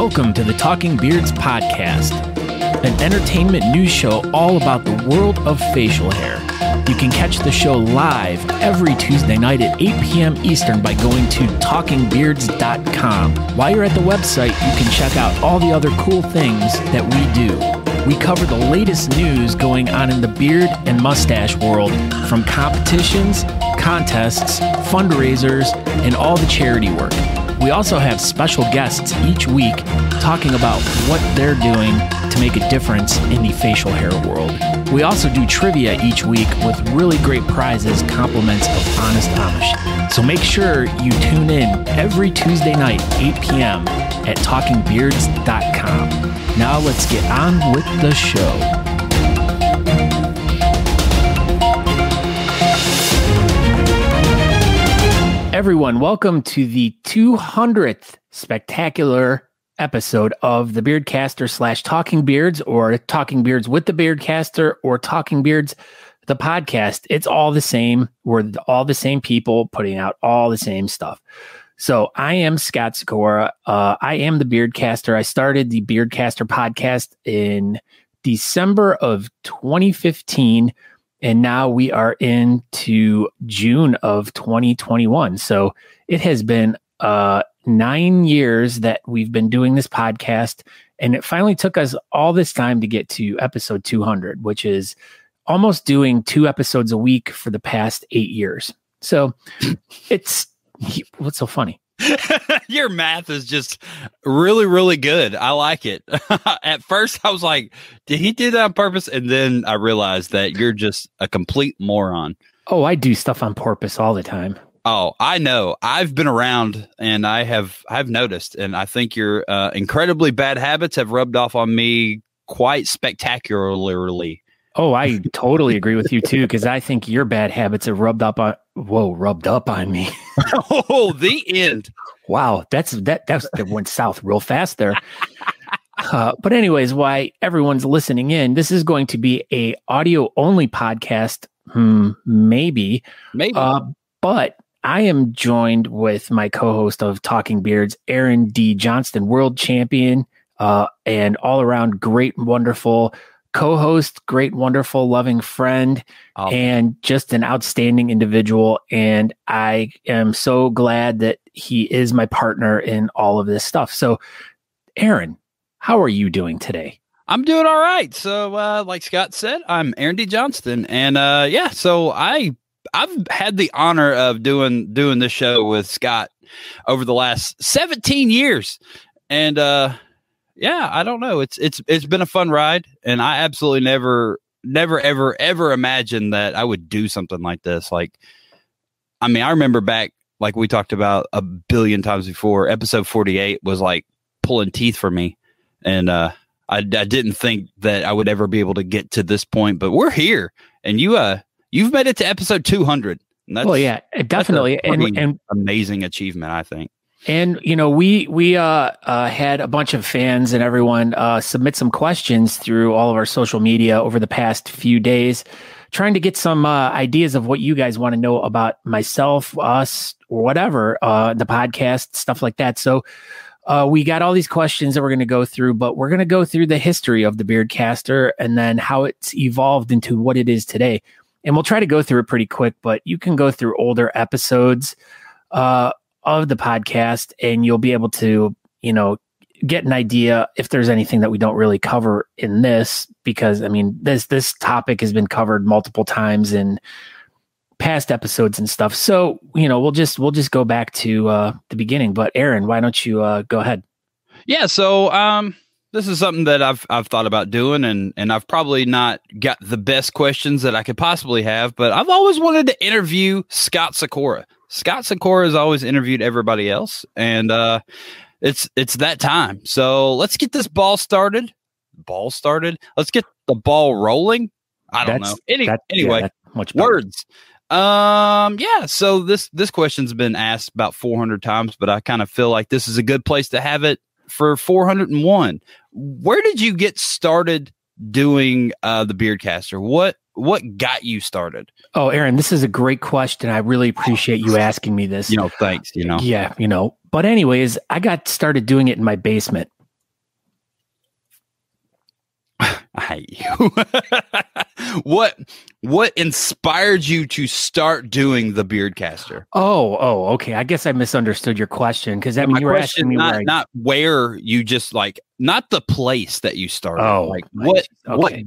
Welcome to the Talking Beards podcast, an entertainment news show all about the world of facial hair. You can catch the show live every Tuesday night at 8 p.m. Eastern by going to talkingbeards.com. While you're at the website, you can check out all the other cool things that we do. We cover the latest news going on in the beard and mustache world, from competitions, contests, fundraisers, and all the charity work. We also have special guests each week talking about what they're doing to make a difference in the facial hair world. We also do trivia each week with really great prizes, compliments of Honest Amish. So make sure you tune in every Tuesday night, 8 p.m. at talkingbeards.com. Now let's get on with the show. Everyone, welcome to the 200th spectacular episode of the Beardcaster / Talking Beards, or Talking Beards with the Beardcaster, or Talking Beards, the podcast. It's all the same. We're all the same people putting out all the same stuff. So I am Scott Sikora. I am the Beardcaster. I started the Beardcaster podcast in December of 2015. And now we are into June of 2021. So it has been 9 years that we've been doing this podcast. And it finally took us all this time to get to episode 200, which is almost doing 2 episodes a week for the past 8 years. So it's, what's so funny? Your math is just really, really good. I like it. At first, I was like, did he do that on purpose? And then I realized that you're just a complete moron. Oh, I do stuff on purpose all the time. Oh, I know. I've been around and I've noticed. And I think your incredibly bad habits have rubbed off on me quite spectacularly. Oh, I totally agree with you too, because I think your bad habits have rubbed up on me. Oh, the end. Wow, that went south real fast there. But anyways, why everyone's listening in, this is going to be a audio only podcast. Maybe. But I am joined with my co-host of Talking Beards, Aaron D. Johnston, world champion, and all around great, wonderful co-host, great, wonderful, loving friend, and just an outstanding individual. And I am so glad that he is my partner in all of this stuff. So, Aaron, how are you doing today? I'm doing all right. So, like Scott said, I'm Aaron D. Johnston, and so I've had the honor of doing this show with Scott over the last 17 years, and I don't know. It's been a fun ride, and I absolutely never, ever imagined that I would do something like this. Like, I mean, I remember back, like we talked about a billion times before, episode 48 was like pulling teeth for me, and I didn't think that I would ever be able to get to this point, but we're here, and you've made it to episode 200. And that's, well, yeah, definitely, and amazing achievement, I think. And, you know, we had a bunch of fans and everyone submit some questions through all of our social media over the past few days, trying to get some ideas of what you guys want to know about myself, us, or whatever, the podcast, stuff like that. So we got all these questions that we're going to go through, but we're going to go through the history of the Beardcaster and then how it's evolved into what it is today. And we'll try to go through it pretty quick, but you can go through older episodes of the podcast, and you'll be able to, you know, get an idea if there's anything that we don't really cover in this, because I mean, this topic has been covered multiple times in past episodes and stuff. So, you know, we'll just go back to the beginning. But Aaron, why don't you go ahead? Yeah. So, this is something that I've thought about doing, and I've probably not got the best questions that I could possibly have, but I've always wanted to interview Scott Sikora. Scott Sikora has always interviewed everybody else, and it's that time. So let's get this ball started. Let's get the ball rolling. I don't know. Anyway, much better. Words. So this question's been asked about 400 times, but I kind of feel like this is a good place to have it for 401. Where did you get started doing the Beardcaster? What got you started? Oh, Aaron, this is a great question. I really appreciate you asking me this. Thanks. Yeah, But anyways, I got started doing it in my basement. I hate you. What inspired you to start doing the Beardcaster? Oh, okay. I guess I misunderstood your question because I mean you were asking me not where you just like, not the place that you started. Oh, like what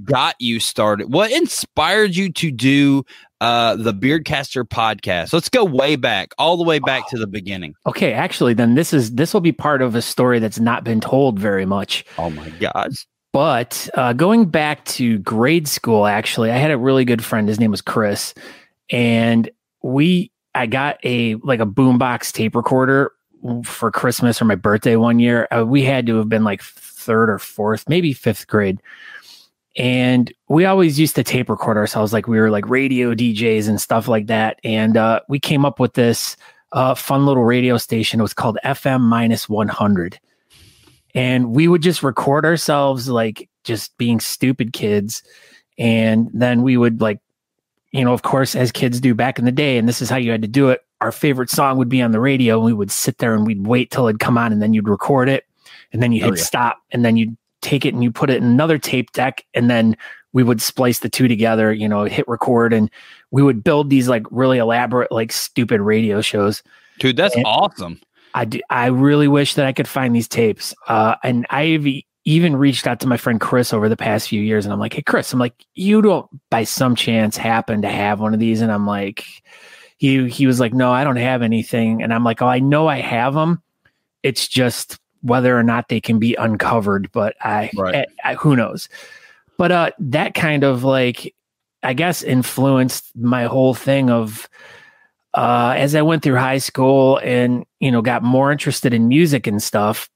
got you started? What inspired you to do the Beardcaster podcast? Let's go way back, all the way back to the beginning. Okay, actually, then this will be part of a story that's not been told very much. Oh my gosh. But going back to grade school, actually, I had a really good friend. His name was Chris, and I got a boombox tape recorder for Christmas or my birthday one year. We had to have been like third or fourth, maybe fifth grade, and we always used to tape record ourselves like we were like radio DJs and stuff like that. And we came up with this fun little radio station. It was called FM-100. And we would just record ourselves like just being stupid kids. And then we would like, of course, as kids do back in the day, and this is how you had to do it, our favorite song would be on the radio. And we would sit there and we'd wait till it'd come on, and then you'd record it. And then you hit stop, and then you'd take it and you put it in another tape deck. And then we would splice the two together, hit record. And we would build these like really elaborate, like stupid radio shows. Dude, that's awesome. I really wish that I could find these tapes. And I've even reached out to my friend Chris over the past few years, and I'm like, hey, Chris, you don't by some chance happen to have one of these? And I'm like, he was like, no, I don't have anything. And I'm like, oh, I know I have them. It's just whether or not they can be uncovered, but who knows? But that kind of like, I guess, influenced my whole thing of, as I went through high school and, got more interested in music and stuff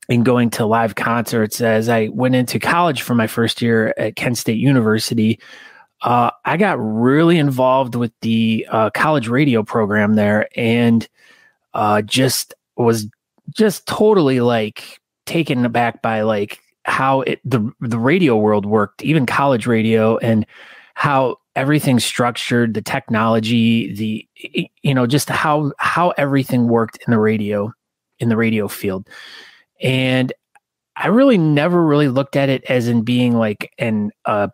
and going to live concerts. As I went into college for my first year at Kent State University, I got really involved with the college radio program there, and just was just totally like taken aback by like how the radio world worked, even college radio, and how everything's structured, the technology, just how everything worked in the radio field. And I really never really looked at it as in being like a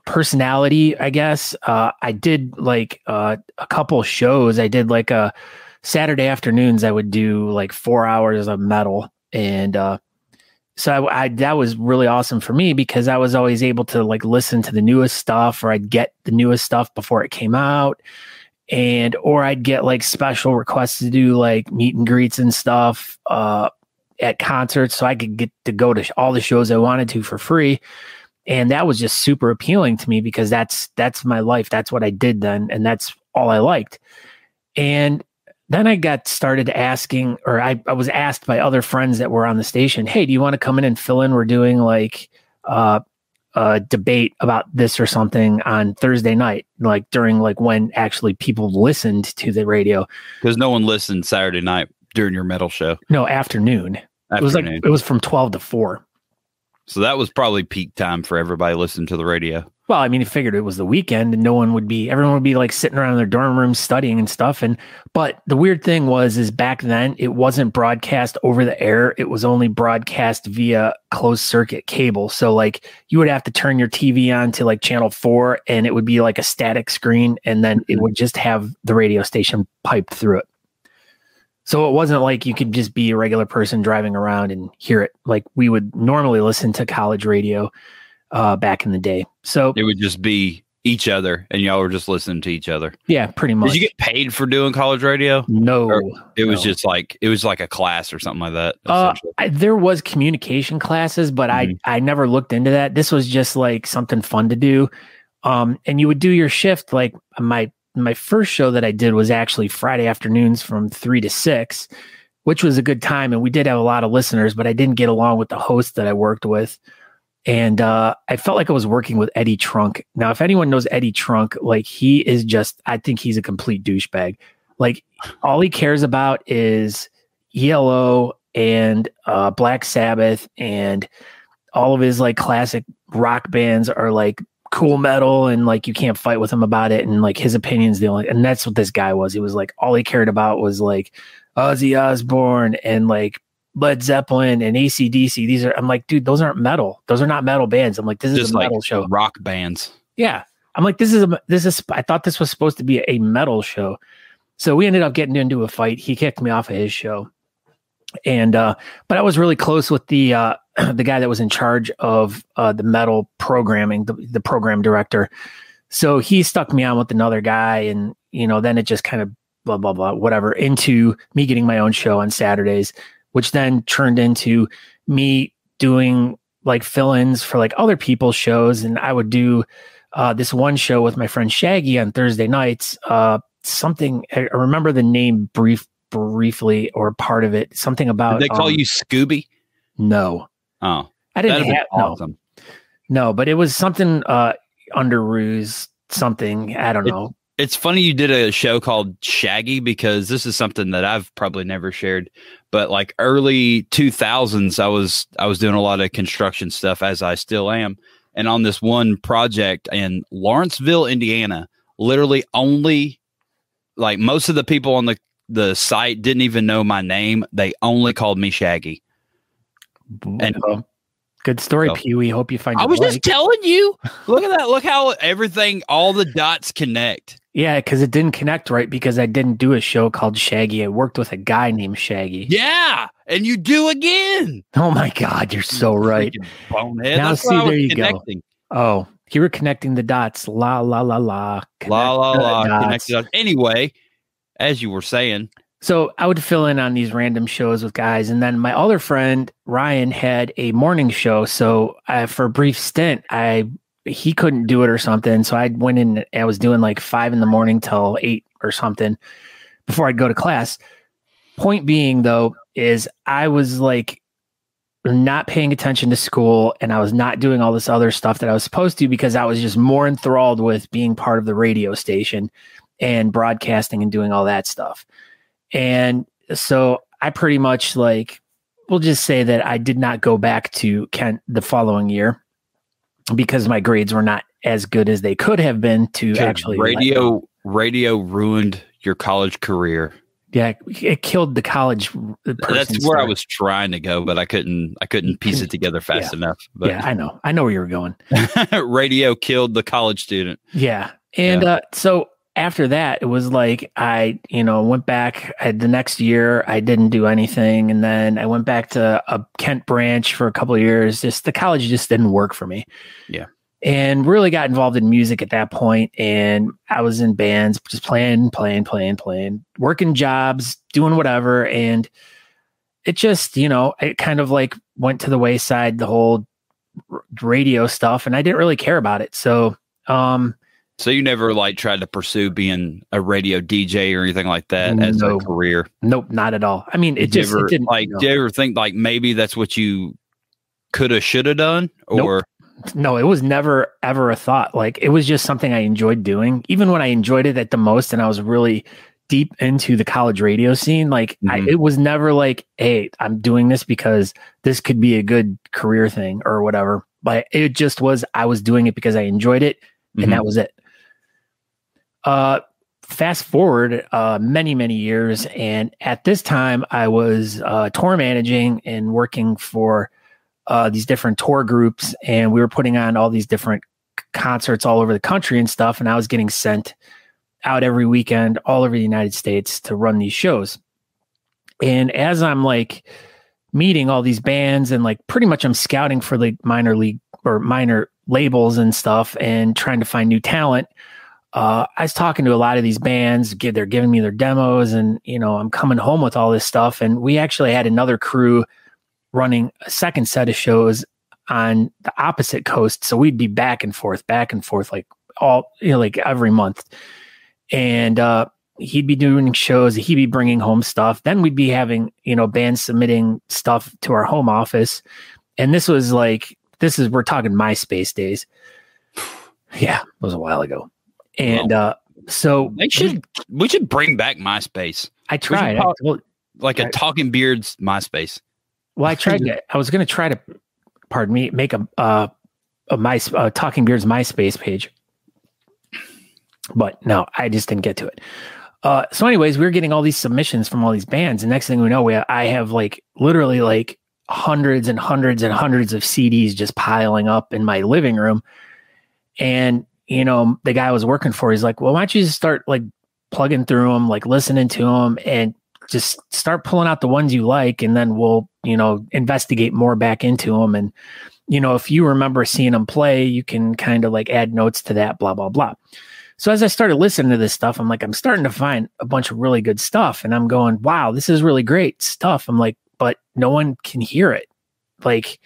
personality, I guess. I did like a couple shows. I did like a Saturday afternoons. I would do like 4 hours of metal, and so I that was really awesome for me because I was always able to like listen to the newest stuff, or I'd get the newest stuff before it came out, or I'd get like special requests to do like meet and greets and stuff at concerts, so I could get to go to all the shows I wanted to for free. And that was just super appealing to me because that's my life. That's what I did then, and that's all I liked. And then I got started asking, or I was asked by other friends that were on the station, hey, do you want to come in and fill in? We're doing like a debate about this or something on Thursday night, like during like when actually people listened to the radio. Because no one listened Saturday night during your metal show. No, afternoon. It was from 12 to 4. So that was probably peak time for everybody listening to the radio. Well, I mean, you figured it was the weekend and everyone would be like sitting around in their dorm rooms studying and stuff. But the weird thing is back then it wasn't broadcast over the air. It was only broadcast via closed circuit cable. So like you would have to turn your TV on to like channel 4 and it would be like a static screen. And then it would just have the radio station piped through it. So it wasn't like you could just be a regular person driving around and hear it like we would normally listen to college radio back in the day. So it would just be each other and y'all were just listening to each other. Yeah, pretty much. Did you get paid for doing college radio? No. Or it was just like, it was like a class or something like that. There was communication classes, but I never looked into that. This was just like something fun to do. And you would do your shift. Like my first show that I did was actually Friday afternoons from 3 to 6, which was a good time. And we did have a lot of listeners, but I didn't get along with the host that I worked with. And I felt like I was working with Eddie Trunk. Now, if anyone knows Eddie Trunk, like he is just, I think he's a complete douchebag. Like all he cares about is ELO and Black Sabbath, and all of his like classic rock bands are like cool metal, and like you can't fight with him about it. And like his opinion's the only, and that's what this guy was. He was like, all he cared about was like Ozzy Osbourne and like Led Zeppelin and AC/DC. I'm like, dude, those aren't metal. Those are not metal bands. I'm like, this is a metal show. Rock bands. Yeah. I'm like, I thought this was supposed to be a metal show. So we ended up getting into a fight. He kicked me off of his show. And, but I was really close with the guy that was in charge of the metal programming, the program director. So he stuck me on with another guy, and, then it just kind of blah, blah, blah, whatever, into me getting my own show on Saturdays, which then turned into me doing like fill-ins for like other people's shows. And I would do this one show with my friend Shaggy on Thursday nights. I remember the name briefly, or part of it, something about. Did they call you Scooby? No. Oh, I didn't have awesome. No, but it was something under ruse, something, I don't know. It's funny you did a show called Shaggy, because this is something that I've probably never shared, but like early 2000s, I was doing a lot of construction stuff, as I still am. And on this one project in Lawrenceville, Indiana, literally only like most of the people on the site didn't even know my name. They only called me Shaggy. And good story, Pee-wee. Hope you find. I was just telling you. Look at that. Look how all the dots connect. Yeah, because it didn't connect right, because I didn't do a show called Shaggy. I worked with a guy named Shaggy. Yeah, and you do again. Oh my God, you're so right. Bonehead. Now see, there you go. Oh, you were connecting the dots. La la la la. La la la. Connected dots. Anyway, as you were saying. So I would fill in on these random shows with guys. And then my other friend, Ryan, had a morning show. So for a brief stint, he couldn't do it or something. So I went in, I was doing like 5 a.m. till 8 or something before I'd go to class. Point being, though, is I was like not paying attention to school, and I was not doing all this other stuff that I was supposed to, because I was just more enthralled with being part of the radio station and broadcasting and doing all that stuff. And so I pretty much, like, we'll just say that I did not go back to Kent the following year, because my grades were not as good as they could have been to actually. Radio ruined your college career. Yeah, it killed the college. That's where I was trying to go, but I couldn't piece it together fast enough. But. Yeah, I know where you were going. Radio killed the college student. Yeah. And so after that, it was like I went back. The next year, I didn't do anything. And then I went back to a Kent branch for a couple of years. The college just didn't work for me. Yeah. And really got involved in music at that point. And I was in bands, just playing, working jobs, doing whatever. And it just, it kind of like went to the wayside, the whole radio stuff. And I didn't really care about it. So you never like tried to pursue being a radio DJ or anything like that as a career? Nope, not at all. I mean, it didn't. Do you ever think like maybe that's what you could have, should have done? Or No, it was never ever a thought. Like, it was just something I enjoyed doing, even when I enjoyed it at the most, and I was really deep into the college radio scene. Like, it was never like, hey, I'm doing this because this could be a good career thing or whatever. But it just was, I was doing it because I enjoyed it, and that was it. Fast forward many, many years, and at this time I was tour managing and working for these different tour groups, and we were putting on all these different concerts all over the country and stuff. And I was getting sent out every weekend all over the United States to run these shows. And as I'm like meeting all these bands, and like pretty much I'm scouting for like minor league or minor labels and stuff, and trying to find new talent. I was talking to a lot of these bands, they're giving me their demos, and, I'm coming home with all this stuff. And we actually had another crew running a second set of shows on the opposite coast. So we'd be back and forth, like like every month. And he'd be doing shows, he'd be bringing home stuff. Then we'd be having, bands submitting stuff to our home office. And we're talking MySpace days. Yeah, it was a while ago. And so we should bring back MySpace. I tried. A Talking Beards MySpace. Well, I was going to try to, make a Talking Beards MySpace page, but no, I just didn't get to it. So anyways, we were getting all these submissions from all these bands. And next thing we know, I have like literally like hundreds and hundreds and hundreds of CDs just piling up in my living room. And, the guy I was working for, he's like, well, why don't you just start like plugging through them, like listening to them and just start pulling out the ones you like. And then we'll, investigate more back into them. And, if you remember seeing them play, you can kind of like add notes to that, blah, blah, blah. So as I started listening to this stuff, I'm like, I'm starting to find a bunch of really good stuff. And I'm going, wow, this is really great stuff. I'm like, but no one can hear it. Like,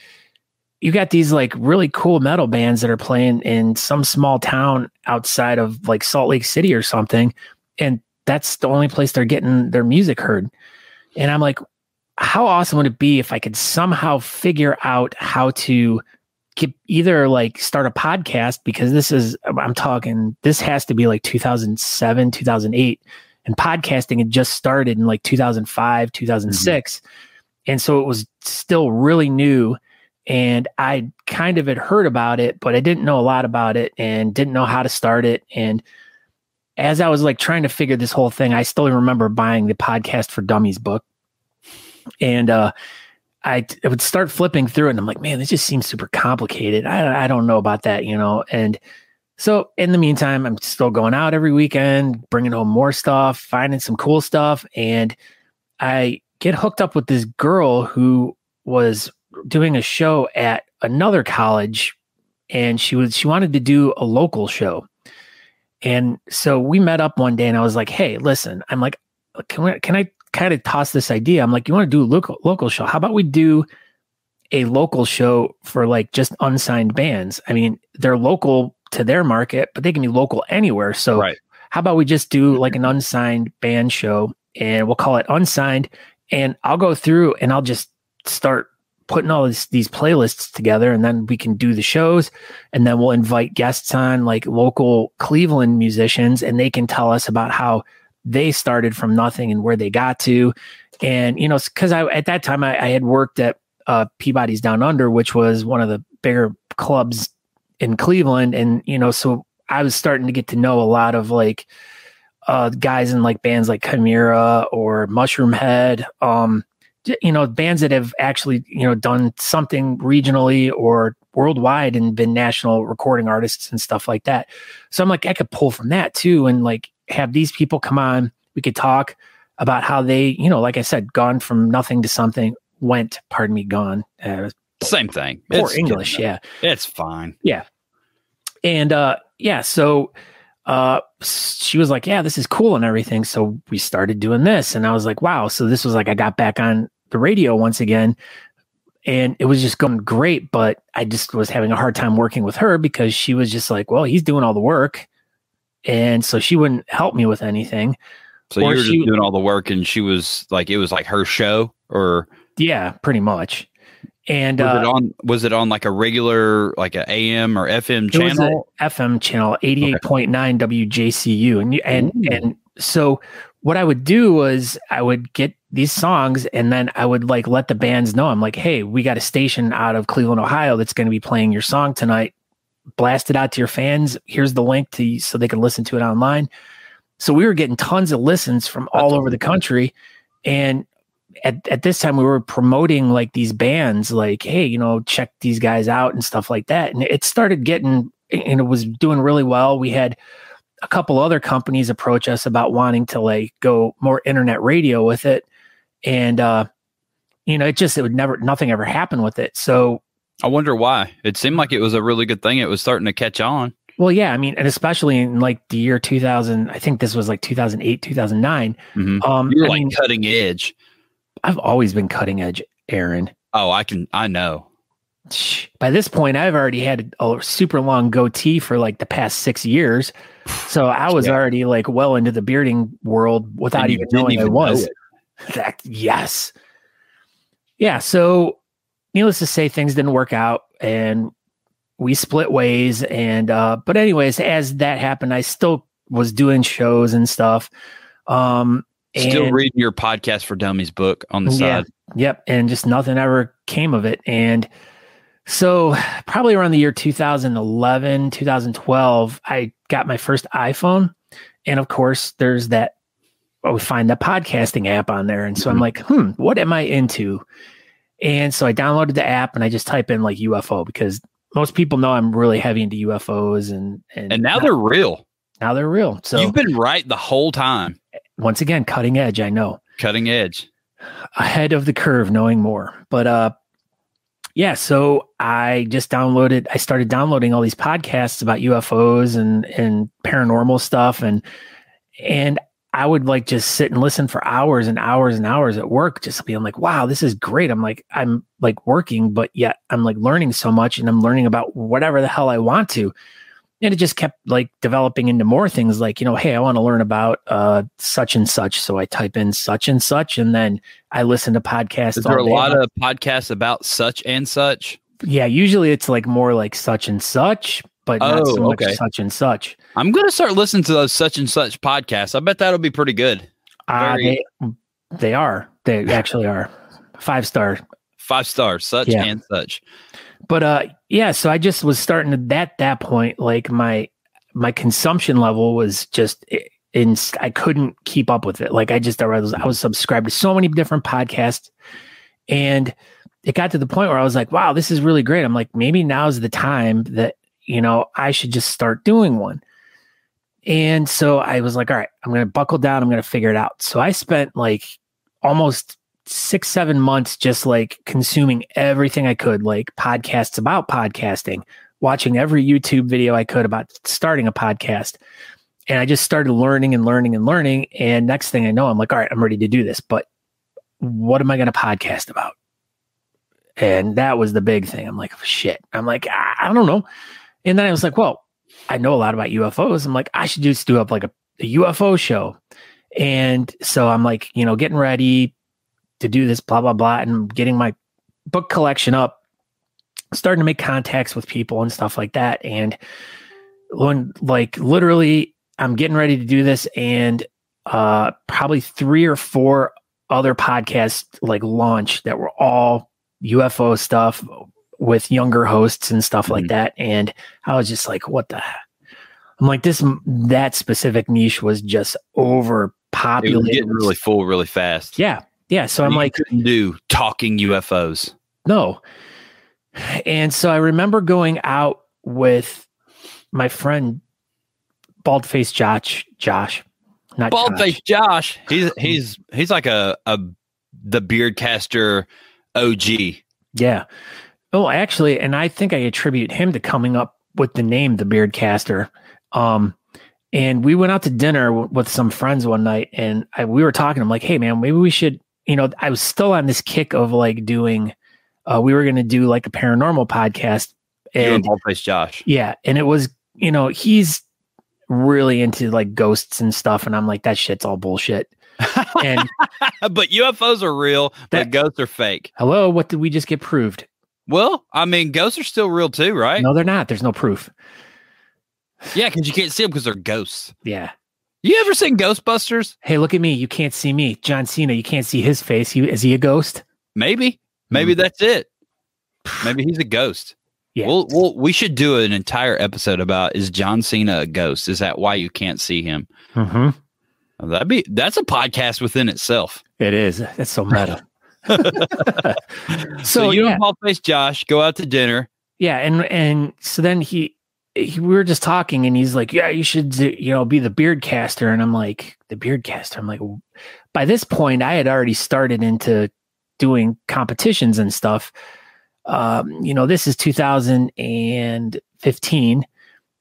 you got these like really cool metal bands that are playing in some small town outside of like Salt Lake City or something. And that's the only place they're getting their music heard. And I'm like, how awesome would it be if I could somehow figure out how to either like start a podcast, because this has to be like 2007, 2008. And podcasting had just started in like 2005, 2006. And so it was still really new. And I kind of had heard about it, but I didn't know a lot about it and didn't know how to start it. And as I was like trying to figure this whole thing, I still remember buying the Podcast for Dummies book. And I would start flipping through it and I'm like, man, this just seems super complicated. I don't know about that, And so in the meantime, I'm still going out every weekend, bringing home more stuff, finding some cool stuff. And I get hooked up with this girl who was doing a show at another college, and she wanted to do a local show. And so we met up one day and I was like, hey, listen, I'm like, can I kind of toss this idea? I'm like, you want to do a local show? How about we do a local show for like just unsigned bands? I mean, they're local to their market, but they can be local anywhere. So how about we just do like an unsigned band show, and we'll call it Unsigned. And I'll go through and I'll just start putting all these playlists together, and then we can do the shows, and then we'll invite guests on, like local Cleveland musicians, and they can tell us about how they started from nothing and where they got to. And, because at that time I had worked at Peabody's Down Under, which was one of the bigger clubs in Cleveland. And, so I was starting to get to know a lot of like guys in like bands like Chimera or Mushroom Head, bands that have actually, done something regionally or worldwide and been national recording artists and stuff like that. So I'm like, I could pull from that too. And like have these people come on, we could talk about how they, like I said, gone from nothing to something, gone. Same thing. Poor English. Yeah. It's fine. Yeah. And so she was like, yeah, this is cool and everything. So we started doing this, and I was like, wow. So this was like, I got back on the radio once again, and it was just going great, but I just was having a hard time working with her because she was just like, well, he's doing all the work. And so she wouldn't help me with anything. So you were just doing all the work, and she was like, it was like her show, or? Yeah, pretty much. And was it on like a regular, like an AM or FM channel? It was an FM channel, 88.9 WJCU. And so what I would do was I would get these songs, and then I would like let the bands know. I'm like, hey, we got a station out of Cleveland, Ohio that's going to be playing your song tonight. Blast it out to your fans. Here's the link so they can listen to it online. So we were getting tons of listens from all over the country. And at this time we were promoting like these bands, like, hey, check these guys out and stuff like that. And it started getting, and it was doing really well. We had a couple other companies approach us about wanting to like go more internet radio with it. And, nothing ever happened with it. So I wonder why. It seemed like it was a really good thing. It was starting to catch on. Well, yeah, I mean, and especially in like the year 2000, I think this was like 2008, 2009. Mm-hmm. You were like cutting edge. I've always been cutting edge, Aaron. Oh, I know. By this point, I've already had a super long goatee for like the past 6 years. So I was already like well into the bearding world without even knowing I was. Yes. Yeah. So needless to say, things didn't work out and we split ways. And, but anyways, as that happened, I still was doing shows and stuff. Still reading your Podcast for Dummies book on the side. Yep. And just nothing ever came of it. And so probably around the year 2011, 2012, I got my first iPhone. And of course there's that I would find the podcasting app on there. And so I'm like, what am I into? And so I downloaded the app and I just type in like UFO, because most people know I'm really heavy into UFOs and now they're real. Now they're real. So you've been right the whole time. Once again, cutting edge. I know. Cutting edge. Ahead of the curve, knowing more. But yeah, so I started downloading all these podcasts about UFOs and paranormal stuff, and I would like just sit and listen for hours and hours and hours at work, just being like, wow, this is great. I'm like working, but yet I'm like learning so much, and I'm learning about whatever the hell I want to. And it just kept like developing into more things like, hey, I want to learn about such and such. So I type in such and such, and then I listen to podcasts. Is there a lot of podcasts about such and such? Yeah, usually it's like more like such and such, but not so much such and such. I'm going to start listening to those such and such podcasts. I bet that'll be pretty good. They are. They actually are. 5-star. 5 stars, such and such. But yeah, so I just was starting to at that point, like my consumption level was just I couldn't keep up with it. Like I was subscribed to so many different podcasts, and it got to the point where I was like, wow, this is really great. I'm like, maybe now's the time that, I should just start doing one. And so I was like, all right, I'm going to buckle down. I'm going to figure it out. So I spent like almost 6-7 months just like consuming everything I could, like podcasts about podcasting, watching every YouTube video I could about starting a podcast. And I just started learning and learning and learning. And next thing I know, I'm like, all right, I'm ready to do this. But what am I going to podcast about? And that was the big thing. I'm like, shit. I'm like, I don't know. And then I was like, well, I know a lot about UFOs. I'm like, I should just do up like a UFO show. And so I'm like, getting ready to do this, blah, blah, blah. And getting my book collection up, starting to make contacts with people and stuff like that. And when like literally I'm getting ready to do this, and probably 3 or 4 other podcasts like launch that were all UFO stuff with younger hosts and stuff like that. And I was just like, what the heck? I'm like, that specific niche was just overpopulated. It was getting really full really fast. Yeah. Yeah. So I'm like, couldn't do talking UFOs. No. And so I remember going out with my friend Baldface Josh, not Baldface Josh. He's like the Beardcaster OG. Yeah. Oh, actually, and I think I attribute him to coming up with the name The Beardcaster. And we went out to dinner with some friends one night, and we were talking. I'm like, hey man, maybe we should, I was still on this kick of like doing, we were going to do like a paranormal podcast. And Baldface Josh. Yeah. And it was, he's really into like ghosts and stuff. And I'm like, that shit's all bullshit. And but UFOs are real, but ghosts are fake. Hello, what did we just get proved? Well, I mean, ghosts are still real too, right? No, they're not. There's no proof. Yeah, because you can't see them because they're ghosts. Yeah. You ever seen Ghostbusters? Hey, look at me. You can't see me. John Cena, you can't see his face. Is he a ghost? Maybe that's it. Maybe he's a ghost. Yeah. We should do an entire episode about, is John Cena a ghost? Is that why you can't see him? Mm-hmm. That's a podcast within itself. It is. That's so meta. So you and Baldface Josh go out to dinner. Yeah, and so then we were just talking, and he's like, "Yeah, you should be the Beardcaster." And I'm like, "The Beardcaster." I'm like, by this point, I had already started into doing competitions and stuff. This is 2015,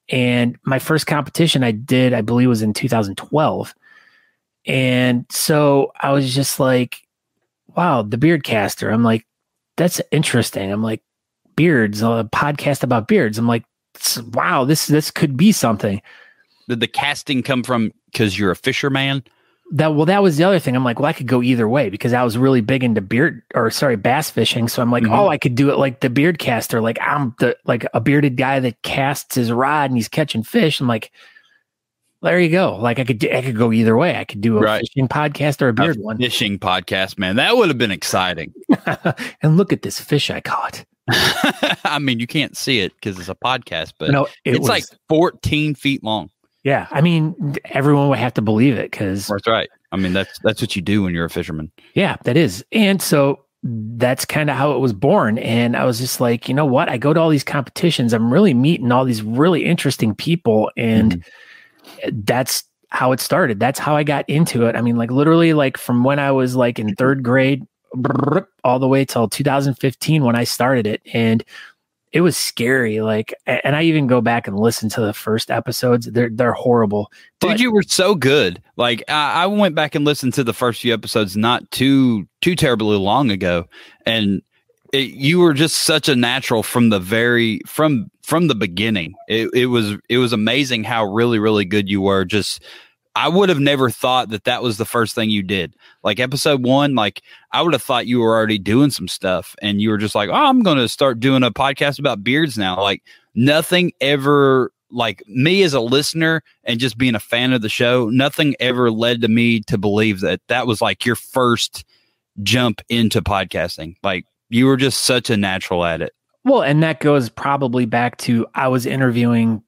and my first competition I did, I believe, was in 2012. And so I was just like, wow, the Beardcaster. I'm like, that's interesting. I'm like, beards, a podcast about beards. I'm like, wow, this could be something. Did the casting come from because you're a fisherman? That was the other thing. I'm like, well, I could go either way, because I was really big into bass fishing. So I'm like, oh, I could do it like the Beardcaster. Like I'm a bearded guy that casts his rod and he's catching fish. I'm like, there you go. Like I could go either way. I could do a fishing podcast or a beard one. Fishing podcast, man. That would have been exciting. And look at this fish I caught. I mean, you can't see it because it's a podcast, but no, it's like 14 feet long. Yeah. I mean, everyone would have to believe it because that's right. I mean, that's what you do when you're a fisherman. Yeah, that is. And so that's kind of how it was born. And I was just like, you know what? I go to all these competitions. I'm really meeting all these really interesting people. And that's how it started. That's how I got into it. I mean, like literally like from when I was like in third grade all the way till 2015 when I started it. And it was scary. Like, and I even go back and listen to the first episodes. They're horrible. Dude, you were so good. Like I went back and listened to the first few episodes not too terribly long ago, and you were just such a natural from the from the beginning. It was amazing how really good you were. Just I would have never thought that was the first thing you did. Like episode 1, like I would have thought you were already doing some stuff and you were just like, oh, I'm going to start doing a podcast about beards now. Like nothing ever, like me as a listener and just being a fan of the show, nothing ever led to me to believe that was like your first jump into podcasting. Like you were just such a natural at it. Well, and that goes probably back to I was interviewing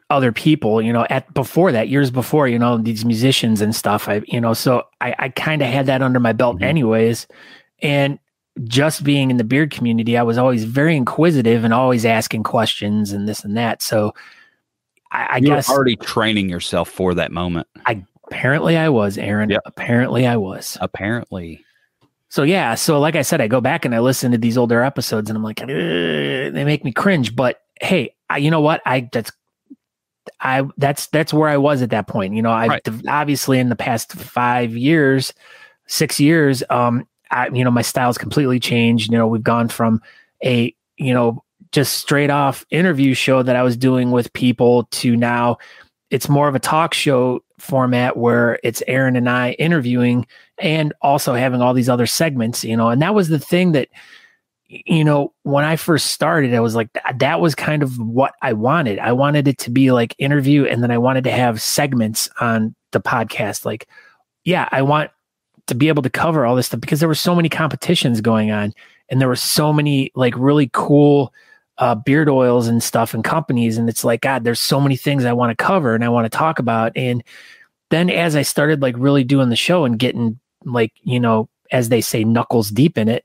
other people, you know, before that, years before, you know, these musicians and stuff. So I kind of had that under my belt anyways. And just being in the beard community, I was always very inquisitive and always asking questions and this and that. So I guess already training yourself for that moment. Apparently I was, Aaron. Yep. Apparently I was. Apparently. So yeah. So like I said, I go back and I listen to these older episodes and I'm like, they make me cringe. But hey, you know what? That's where I was at that point. You know, obviously in the past 6 years, my style's completely changed. You know, we've gone from a, just straight off interview show that I was doing with people to now it's more of a talk show format where it's Aaron and I interviewing and also having all these other segments, and that was the thing that, when I first started, I was like, that was kind of what I wanted. I wanted it to be like interview. And then I wanted to have segments on the podcast. Like, yeah, I want to be able to cover all this stuff because there were so many competitions going on and there were so many like really cool beard oils and stuff and companies. And it's like, God, there's so many things I want to cover and I want to talk about. And then as I started like really doing the show and getting like, as they say, knuckles deep in it,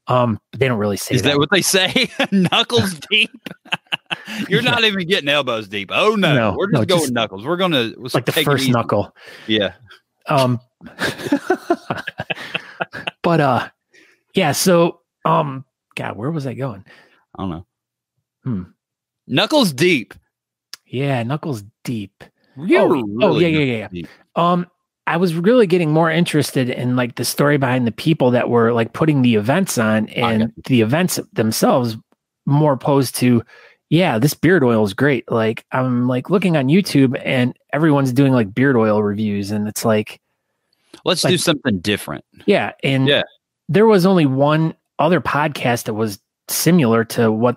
they don't really say Is that what they say? Knuckles deep? You're not even getting elbows deep. Oh no, we're just going knuckles. We're going to like the first knuckle. Yeah. But yeah, so God, where was I going? I don't know. Knuckles deep. Yeah, knuckles deep. Yeah. Deep. I was really getting more interested in like the story behind the people that were like putting the events on and the events themselves more opposed to, yeah, this beard oil is great. Like I'm like looking on YouTube and everyone's doing like beard oil reviews and it's like, let's do something different. Yeah. And there was only one other podcast that was similar to what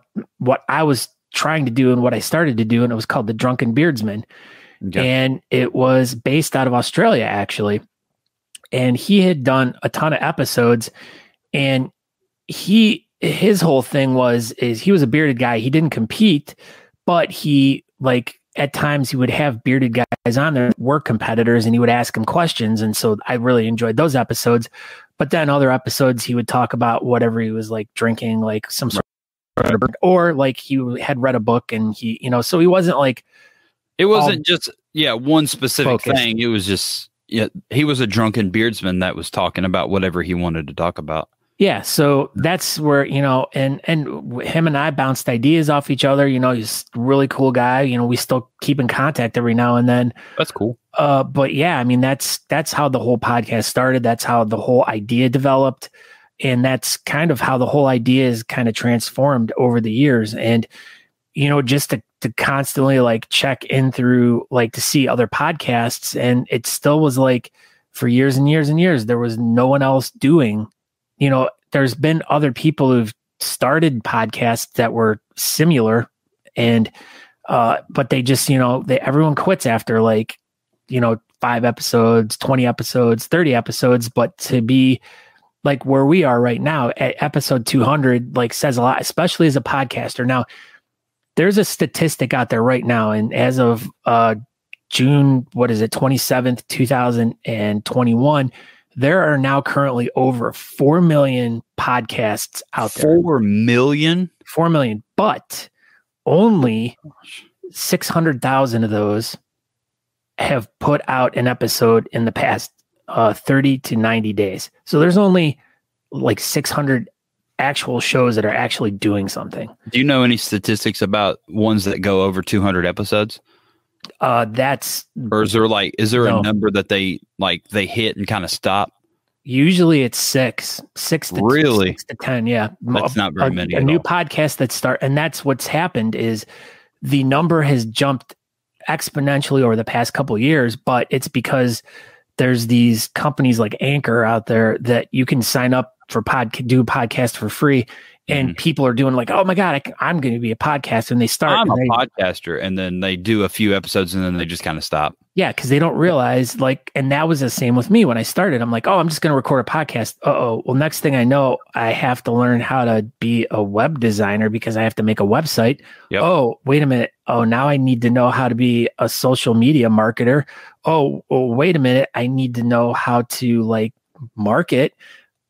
I was trying to do and what I started to do. And it was called The Drunken Beardsman. Okay. And it was based out of Australia, actually. And he had done a ton of episodes. And his whole thing is he was a bearded guy. He didn't compete, but he like at times he would have bearded guys on there, work competitors, and he would ask them questions. And so I really enjoyed those episodes. But then other episodes, he would talk about whatever he was like drinking, like some sort of, or like he had read a book and he, so he wasn't like, it wasn't just, one specific thing. It was just, he was a drunken beardsman that was talking about whatever he wanted to talk about. Yeah. So that's where, and him and I bounced ideas off each other. He's a really cool guy. We still keep in contact every now and then. That's cool. But yeah, I mean, that's how the whole podcast started. That's how the whole idea developed. And that's kind of how the whole idea is kind of transformed over the years. And, just to constantly like check in through like to see other podcasts. And it still was like for years and years and years, there was no one else doing, there's been other people who've started podcasts that were similar and, but they just, everyone quits after like, 5 episodes, 20 episodes, 30 episodes, but to be like where we are right now at episode 200, like says a lot, especially as a podcaster. Now, there's a statistic out there right now, and as of June, 27th, 2021, there are now currently over 4 million podcasts out there. 4 million? 4 million, but only 600,000 of those have put out an episode in the past 30 to 90 days. So there's only like 600 actual shows that are actually doing something. Do you know any statistics about ones that go over 200 episodes? Or is there No. a number that they hit and kind of stop? Usually it's six to Really? 6 to 10. Yeah. That's not very many A at new all. podcast that start, and that's what's happened is the number has jumped exponentially over the past couple of years, but it's because there's these companies like Anchor out there that you can sign up for do a podcast for free. And people are doing like, oh my God, I'm going to be a podcaster. And they start. I'm a podcaster. And then they do a few episodes and then they just kind of stop. Yeah, because they don't realize and that was the same with me when I started. I'm like, oh, I'm just going to record a podcast. Well, next thing I know, I have to learn how to be a web designer because I have to make a website. Yep. Oh, wait a minute. Oh, now I need to know how to be a social media marketer. Oh, wait a minute. I need to know how to market.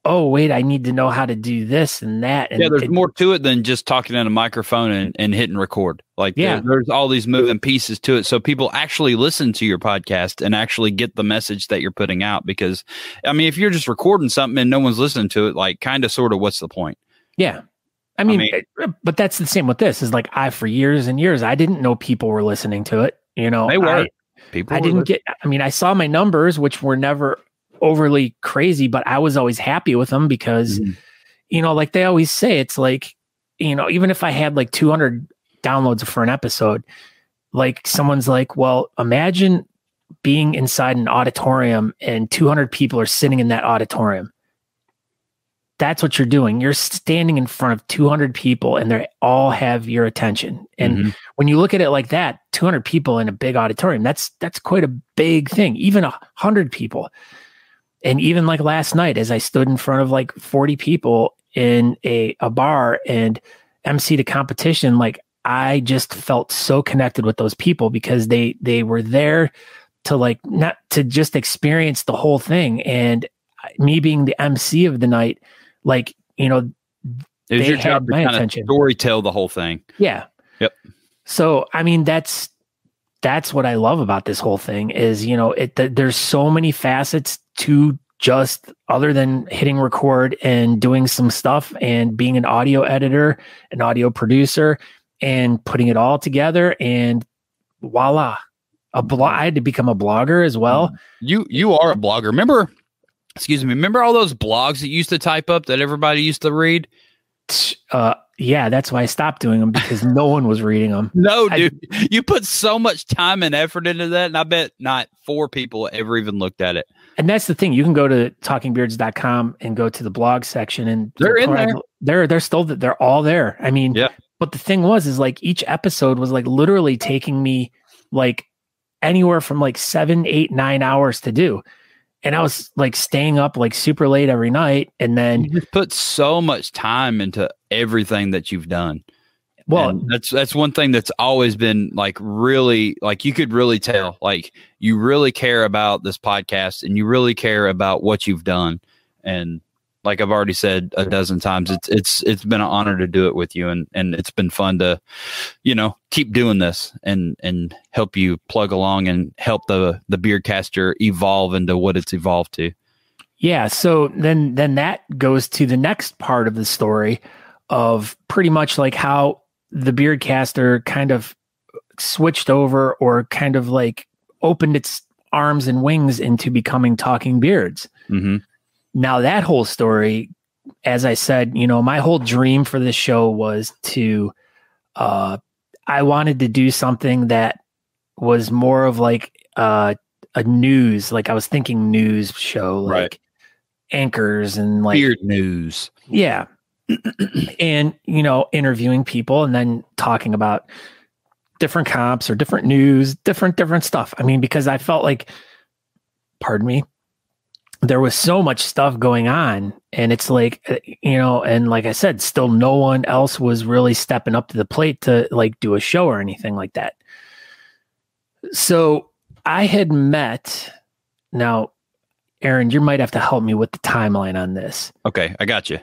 Oh, wait, I need to know how to do this and that. And there's more to it than just talking in a microphone and hitting record. There's all these moving pieces to it. So people actually listen to your podcast and actually get the message that you're putting out. Because, I mean, if you're just recording something and no one's listening to it, kind of, sort of, what's the point? Yeah. I mean, but that's the same with this is for years and years, I didn't know people were listening to it. They were. I saw my numbers, which were never overly crazy, but I was always happy with them because, like they always say, it's even if I had 200 downloads for an episode, someone's like, well, imagine being inside an auditorium and 200 people are sitting in that auditorium. That's what you're doing. You're standing in front of 200 people and they all have your attention. And when you look at it like that, 200 people in a big auditorium, that's quite a big thing. Even 100 people. And even last night, as I stood in front of 40 people in a bar and emceed a competition, I just felt so connected with those people because they were there to not to just experience the whole thing. And me being the MC of the night, it was your job to kind of story tell the whole thing. Yeah. Yep. So, I mean, that's what I love about this whole thing is, there's so many facets to just other than hitting record and doing some stuff and being an audio editor, an audio producer, and putting it all together. And voila, I had to become a blogger as well. You are a blogger. Remember all those blogs that you used to type up that everybody used to read? Yeah, that's why I stopped doing them because no one was reading them. No, dude, you put so much time and effort into that, and I bet not 4 people ever even looked at it. And that's the thing. You can go to talkingbeards.com and go to the blog section, and they're in there. They're all there. I mean, yeah. But the thing was, is each episode was literally taking me anywhere from 7, 8, 9 hours to do. And I was staying up super late every night. And then you just put so much time into everything that you've done. Well, and that's one thing that's always been really you could really tell you really care about this podcast and you really care about what you've done. And like I've already said a dozen times, it's been an honor to do it with you, and it's been fun to, keep doing this and help you plug along and help the Beardcaster evolve into what it's evolved to. Yeah. So then that goes to the next part of the story of pretty much how the Beardcaster kind of switched over or kind of opened its arms and wings into becoming Talking Beards. Mm-hmm. Now that whole story, as I said, my whole dream for this show was to, I wanted to do something that was more of a news, I was thinking news show, right. Anchors and Beard news. Yeah. And, interviewing people and then talking about different comps or different news, different stuff. I mean, because I felt pardon me, there was so much stuff going on, and it's and like I said, still no one else was really stepping up to the plate to do a show or anything like that. So I had met. Now, Aaron, you might have to help me with the timeline on this. Okay, I got you.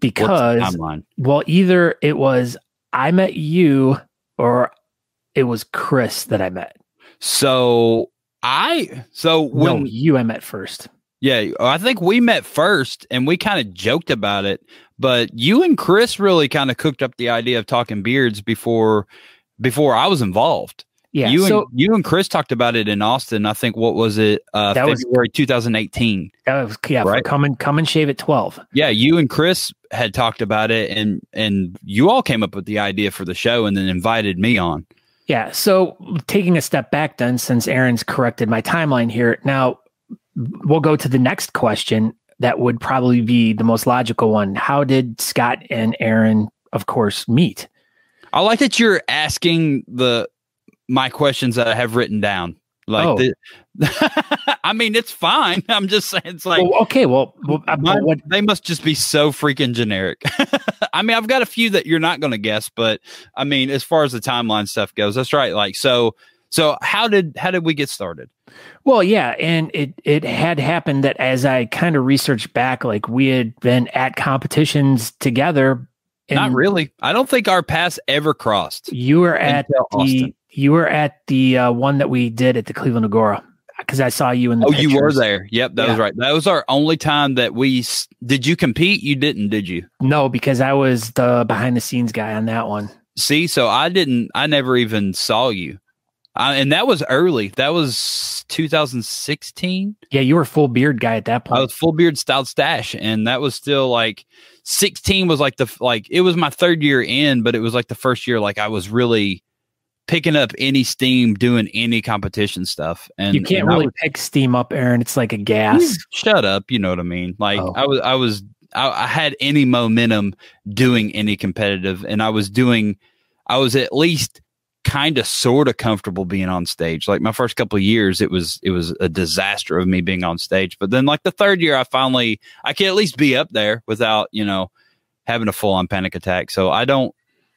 Because, timeline? Well, either it was I met you or it was Chris that I met. So when you I met first. Yeah, I think we met first and we kind of joked about it, but you and Chris really kind of cooked up the idea of talking beards before I was involved. Yeah, you and Chris talked about it in Austin. I think what was it? February 2018. That was right? Come and shave at 12. Yeah, you and Chris had talked about it, and you all came up with the idea for the show, and then invited me on. Yeah. So taking a step back, then, since Aaron's corrected my timeline here, now we'll go to the next question. That would probably be the most logical one. How did Scott and Aaron, of course, meet? I like that you're asking my questions that I have written down. Like, I mean, it's fine. I'm just saying, it's like, they must just be so freaking generic. I mean, I've got a few that you're not going to guess, but I mean, as far as the timeline stuff goes, that's right. Like, so how did we get started? Well, yeah, and it had happened that as I kind of researched back, like we had been at competitions together. Not really. I don't think our paths ever crossed. You were at the one that we did at the Cleveland Agora, because I saw you in the pictures. You were there. Yep, that was right. That was our only time that did you compete? You didn't, did you? No, because I was the behind the scenes guy on that one. See, so I never even saw you. And that was early. That was 2016. Yeah, you were full beard guy at that point. I was full beard, styled stash, and that was still like 16 was like it was my third year in, but it was like the first year like I was really picking up any steam doing any competition stuff. And you can't really pick steam up, Aaron. It's like a gas. Shut up. You know what I mean? Like I had any momentum doing any competitive, and I was at least kind of sort of comfortable being on stage. Like my first couple of years, it was a disaster of me being on stage. But then like the third year, I can at least be up there without, having a full on panic attack. So I don't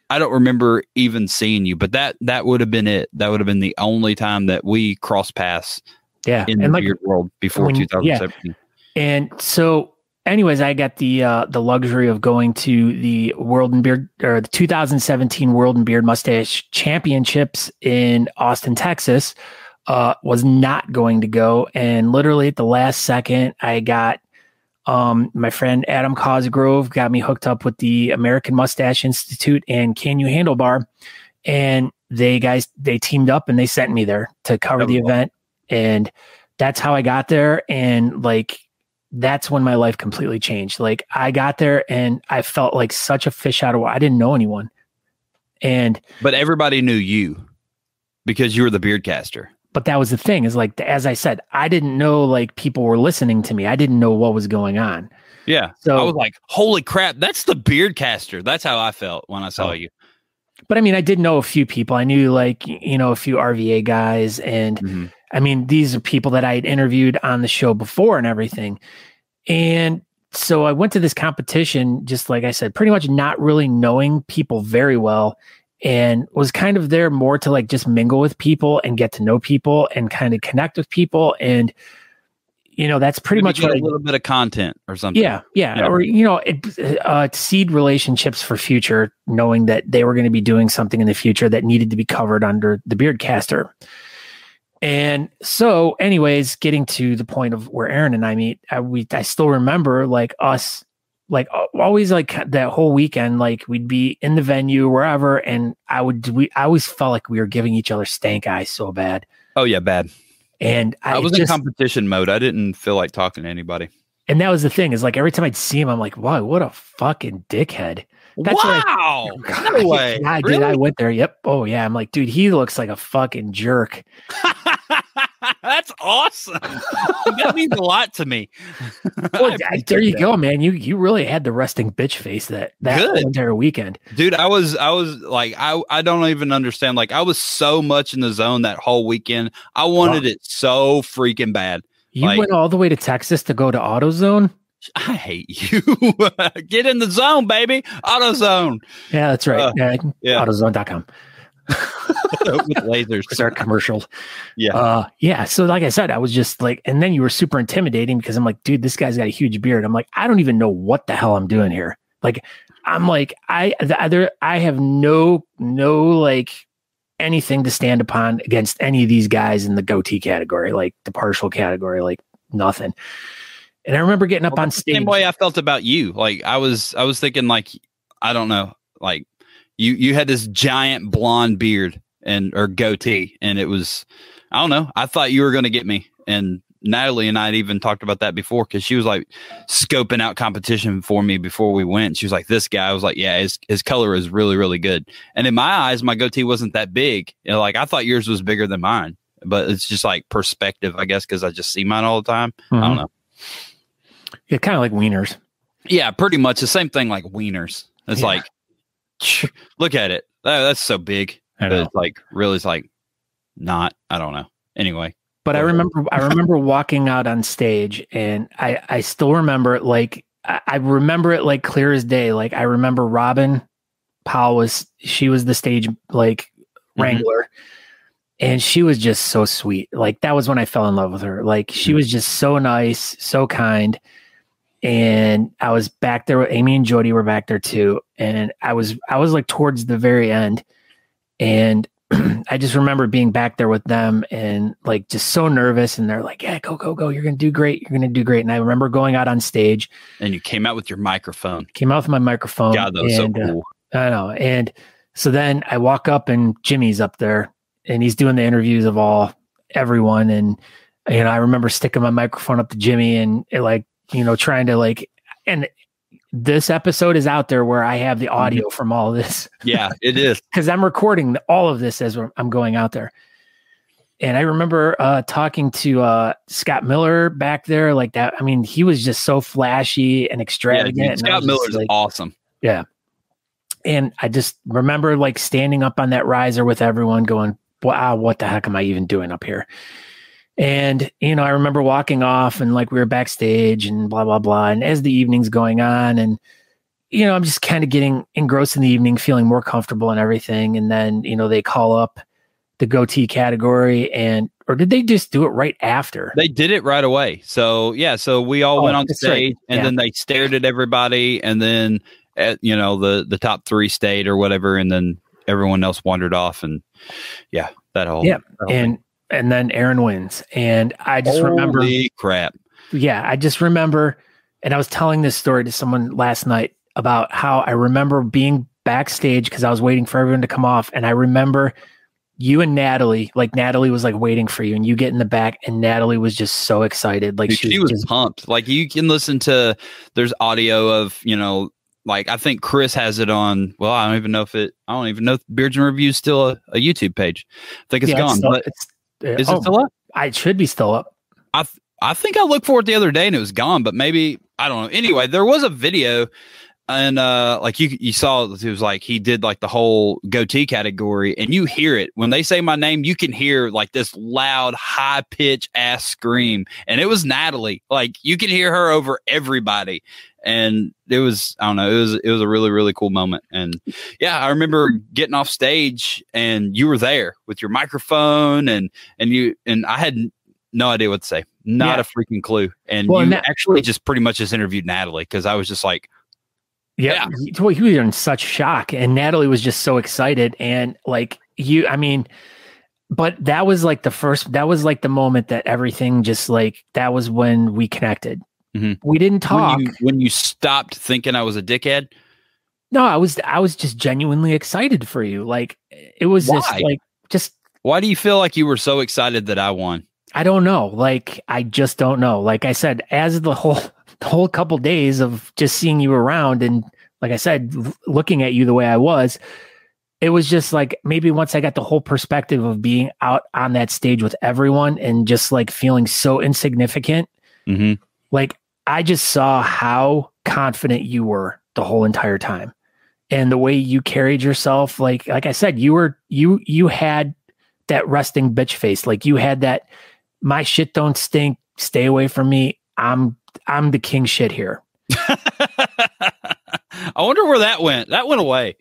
remember even seeing you, but that would have been it. That would have been the only time that we crossed paths in the beard world before 2017. Yeah. And so anyways, I got the luxury of going to the World and Beard, or the 2017 World and Beard Mustache Championships in Austin, Texas. Was not going to go, and literally at the last second, I got my friend Adam Cosgrove got me hooked up with the American Mustache Institute and Can You Handlebar, and they teamed up and they sent me there to cover the event, and that's how I got there. And like, that's when my life completely changed. Like I got there and I felt like such a fish out of water. I didn't know anyone. But everybody knew you because you were the beardcaster. But that was the thing, is like, as I said, I didn't know like people were listening to me. I didn't know what was going on. Yeah. So I was like, holy crap, that's the beardcaster. That's how I felt when I saw you. But I mean, I did know a few people. I knew like, a few RVA guys, and I mean, these are people that I had interviewed on the show before and everything. And so I went to this competition, just like I said, pretty much not really knowing people very well, and was kind of there more to like just mingle with people and get to know people and kind of connect with people. And, that's pretty much what a little bit of content or something. Yeah. Or, seed relationships for future, knowing that they were going to be doing something in the future that needed to be covered under the Beardcaster. And so anyways, getting to the point of where Aaron and I meet, I still remember like us, like always like that whole weekend, like we'd be in the venue, wherever. And I always felt like we were giving each other stank eyes so bad. Oh yeah. Bad. And I was in competition mode. I didn't feel like talking to anybody. And that was the thing, is like every time I'd see him, I'm like, wow, what a fucking dickhead. That's wow. No way. Yeah, really? Dude, I went there. Yep. Oh yeah. I'm like, dude, he looks like a fucking jerk. That's awesome. That means a lot to me. Well, there you go, man. You really had the resting bitch face that whole entire weekend. Dude, I was like, I don't even understand. Like, I was so much in the zone that whole weekend. I wanted it so freaking bad. You went all the way to Texas to go to AutoZone? I hate you. Get in the zone, baby. AutoZone. Yeah, that's right. AutoZone.com. with lasers. It's our commercial. Yeah. Yeah. So like I said, I was just like, and then you were super intimidating because I'm like, dude, this guy's got a huge beard. I'm like, I don't even know what the hell I'm doing here. Like, I'm like, I have no like anything to stand upon against any of these guys in the goatee category, like the partial category, like nothing. And I remember getting up on stage. Same way I felt about you. Like I was thinking like, I don't know, like you had this giant blonde beard or goatee, and it was, I don't know. I thought you were going to get me. And Natalie and I had even talked about that before, because she was like scoping out competition for me before we went. She was like, this guy, I was like, yeah, his color is really, really good. And in my eyes, my goatee wasn't that big. You know, like I thought yours was bigger than mine, but it's just like perspective, I guess, because I just see mine all the time. I don't know. Yeah, kind of like wieners. Yeah, pretty much the same thing like wieners. It's like, look at it. That's so big. But it's like, really, it's like not, I don't know. Anyway. But I remember walking out on stage, and I still remember it like, I remember it like clear as day. Like I remember Robin Powell she was the stage like wrangler, and she was just so sweet. Like that was when I fell in love with her. Like she was just so nice, so kind. And I was back there with Amy and Jody were back there too. And I was like towards the very end, and I just remember being back there with them and like just so nervous, and they're like, yeah, go. You're going to do great. You're going to do great. And I remember going out on stage, and you came out with your microphone. Came out with my microphone. God, that was so cool. I know. And so then I walk up, and Jimmy's up there, and he's doing the interviews of everyone. And, you know, I remember sticking my microphone up to Jimmy and like, you know, trying to like, and this episode is out there where I have the audio from all this. Yeah, it is. Because I'm recording all of this as I'm going out there. And I remember talking to Scott Miller back there like that. I mean, he was just so flashy and extravagant. Yeah, dude, Scott Miller's like, awesome. Yeah. And I just remember like standing up on that riser with everyone going, wow, what the heck am I even doing up here? And, you know, I remember walking off and like we were backstage and blah, blah, blah. And as the evening's going on, and, you know, I'm just kind of getting engrossed in the evening, feeling more comfortable and everything. And then, you know, they call up the goatee category, or did they just do it right after? They did it right away. So, yeah. So we all went on stage, and then they stared at everybody, and then, you know, the top three stayed or whatever. And then everyone else wandered off, and that whole thing. And then Aaron wins. And I just remember. Holy crap. Yeah. I just remember, and I was telling this story to someone last night about how I remember being backstage because I was waiting for everyone to come off. And I remember you and Natalie, like Natalie was like waiting for you, and you get in the back, and Natalie was just so excited. Like she was just pumped. Like you can listen to, there's audio of, you know, like I think Chris has it on. Well, I don't even know if Beards and Reviews still a YouTube page. I think it's gone. Is it still up? It should be still up. I think I looked for it the other day and it was gone, but maybe, I don't know. Anyway, there was a video, and like you saw, it was like he did like the whole goatee category, and you hear it when they say my name. You can hear like this loud, high pitch ass scream, and it was Natalie. Like you can hear her over everybody. And it was, I don't know, it was a really, really cool moment. And yeah, I remember getting off stage, and you were there with your microphone, and I had no idea what to say, not a freaking clue. And you actually just pretty much just interviewed Natalie, because I was just like, yeah. He was in such shock, and Natalie was just so excited. And like but that was like that was like the moment that everything just like, that was when we connected. Mm-hmm. We didn't talk. When you stopped thinking I was a dickhead? No, I was just genuinely excited for you. Like it was just why do you feel like you were so excited that I won? I don't know. Like I just don't know. Like I said, as the whole couple days of just seeing you around, and like I said, looking at you the way I was, it was just like maybe once I got the whole perspective of being out on that stage with everyone and just like feeling so insignificant. Mm-hmm. Like I just saw how confident you were the whole entire time, and the way you carried yourself. Like I said, you had that resting bitch face. Like you had that, my shit don't stink. Stay away from me. I'm the king shit here. I wonder where that went. That went away.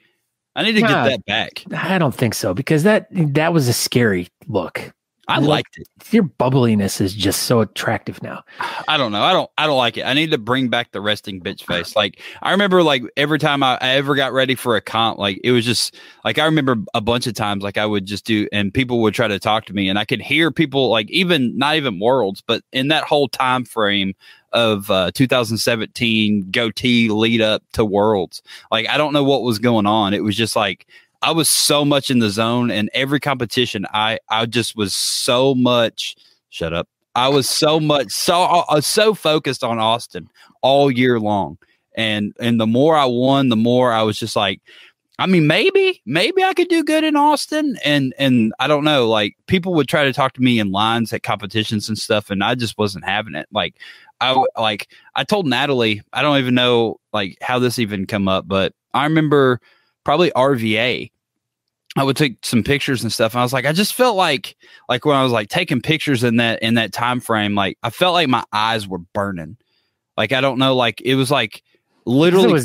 I need to get that back. I don't think so, because that was a scary look. I liked it. Your bubbliness is just so attractive now. I don't know. I don't like it. I need to bring back the resting bitch face. Like, I remember, like, every time I ever got ready for a comp, like, it was just like, I remember a bunch of times, like, I would just do, and people would try to talk to me, and I could hear people, like, not even Worlds, but in that whole time frame of 2017 goatee lead up to Worlds, like, I don't know what was going on. It was just like, I was so much in the zone, and every competition, I just was so much. Shut up. I was so focused on Austin all year long, and the more I won, the more I was just like, I mean, maybe I could do good in Austin, and I don't know. Like, people would try to talk to me in lines at competitions and stuff, and I just wasn't having it. Like, I told Natalie, I don't even know like how this even come up, but I remember. Probably RVA. I would take some pictures and stuff. And I was like, I just felt like when I was like taking pictures in that time frame, like I felt like my eyes were burning. Like, I don't know, like it was like literally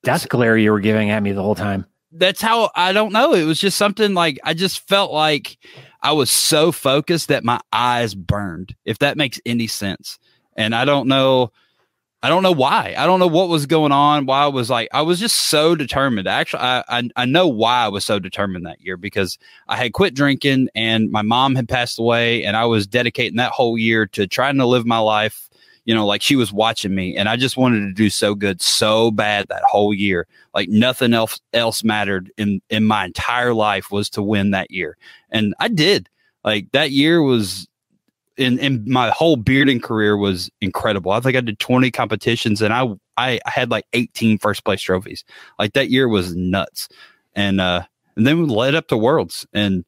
death glare you were giving at me the whole time. That's how, I don't know. It was just something like, I just felt like I was so focused that my eyes burned, if that makes any sense. And I don't know why. I don't know what was going on. Why I was just so determined. Actually, I know why I was so determined that year, because I had quit drinking and my mom had passed away, and I was dedicating that whole year to trying to live my life, you know, like she was watching me, and I just wanted to do so good, so bad that whole year. Like nothing else mattered in my entire life was to win that year. And I did. Like that year was, in my whole bearding career was incredible. I think I did 20 competitions, and I had like 18 first place trophies. Like that year was nuts. And then we led up to Worlds. And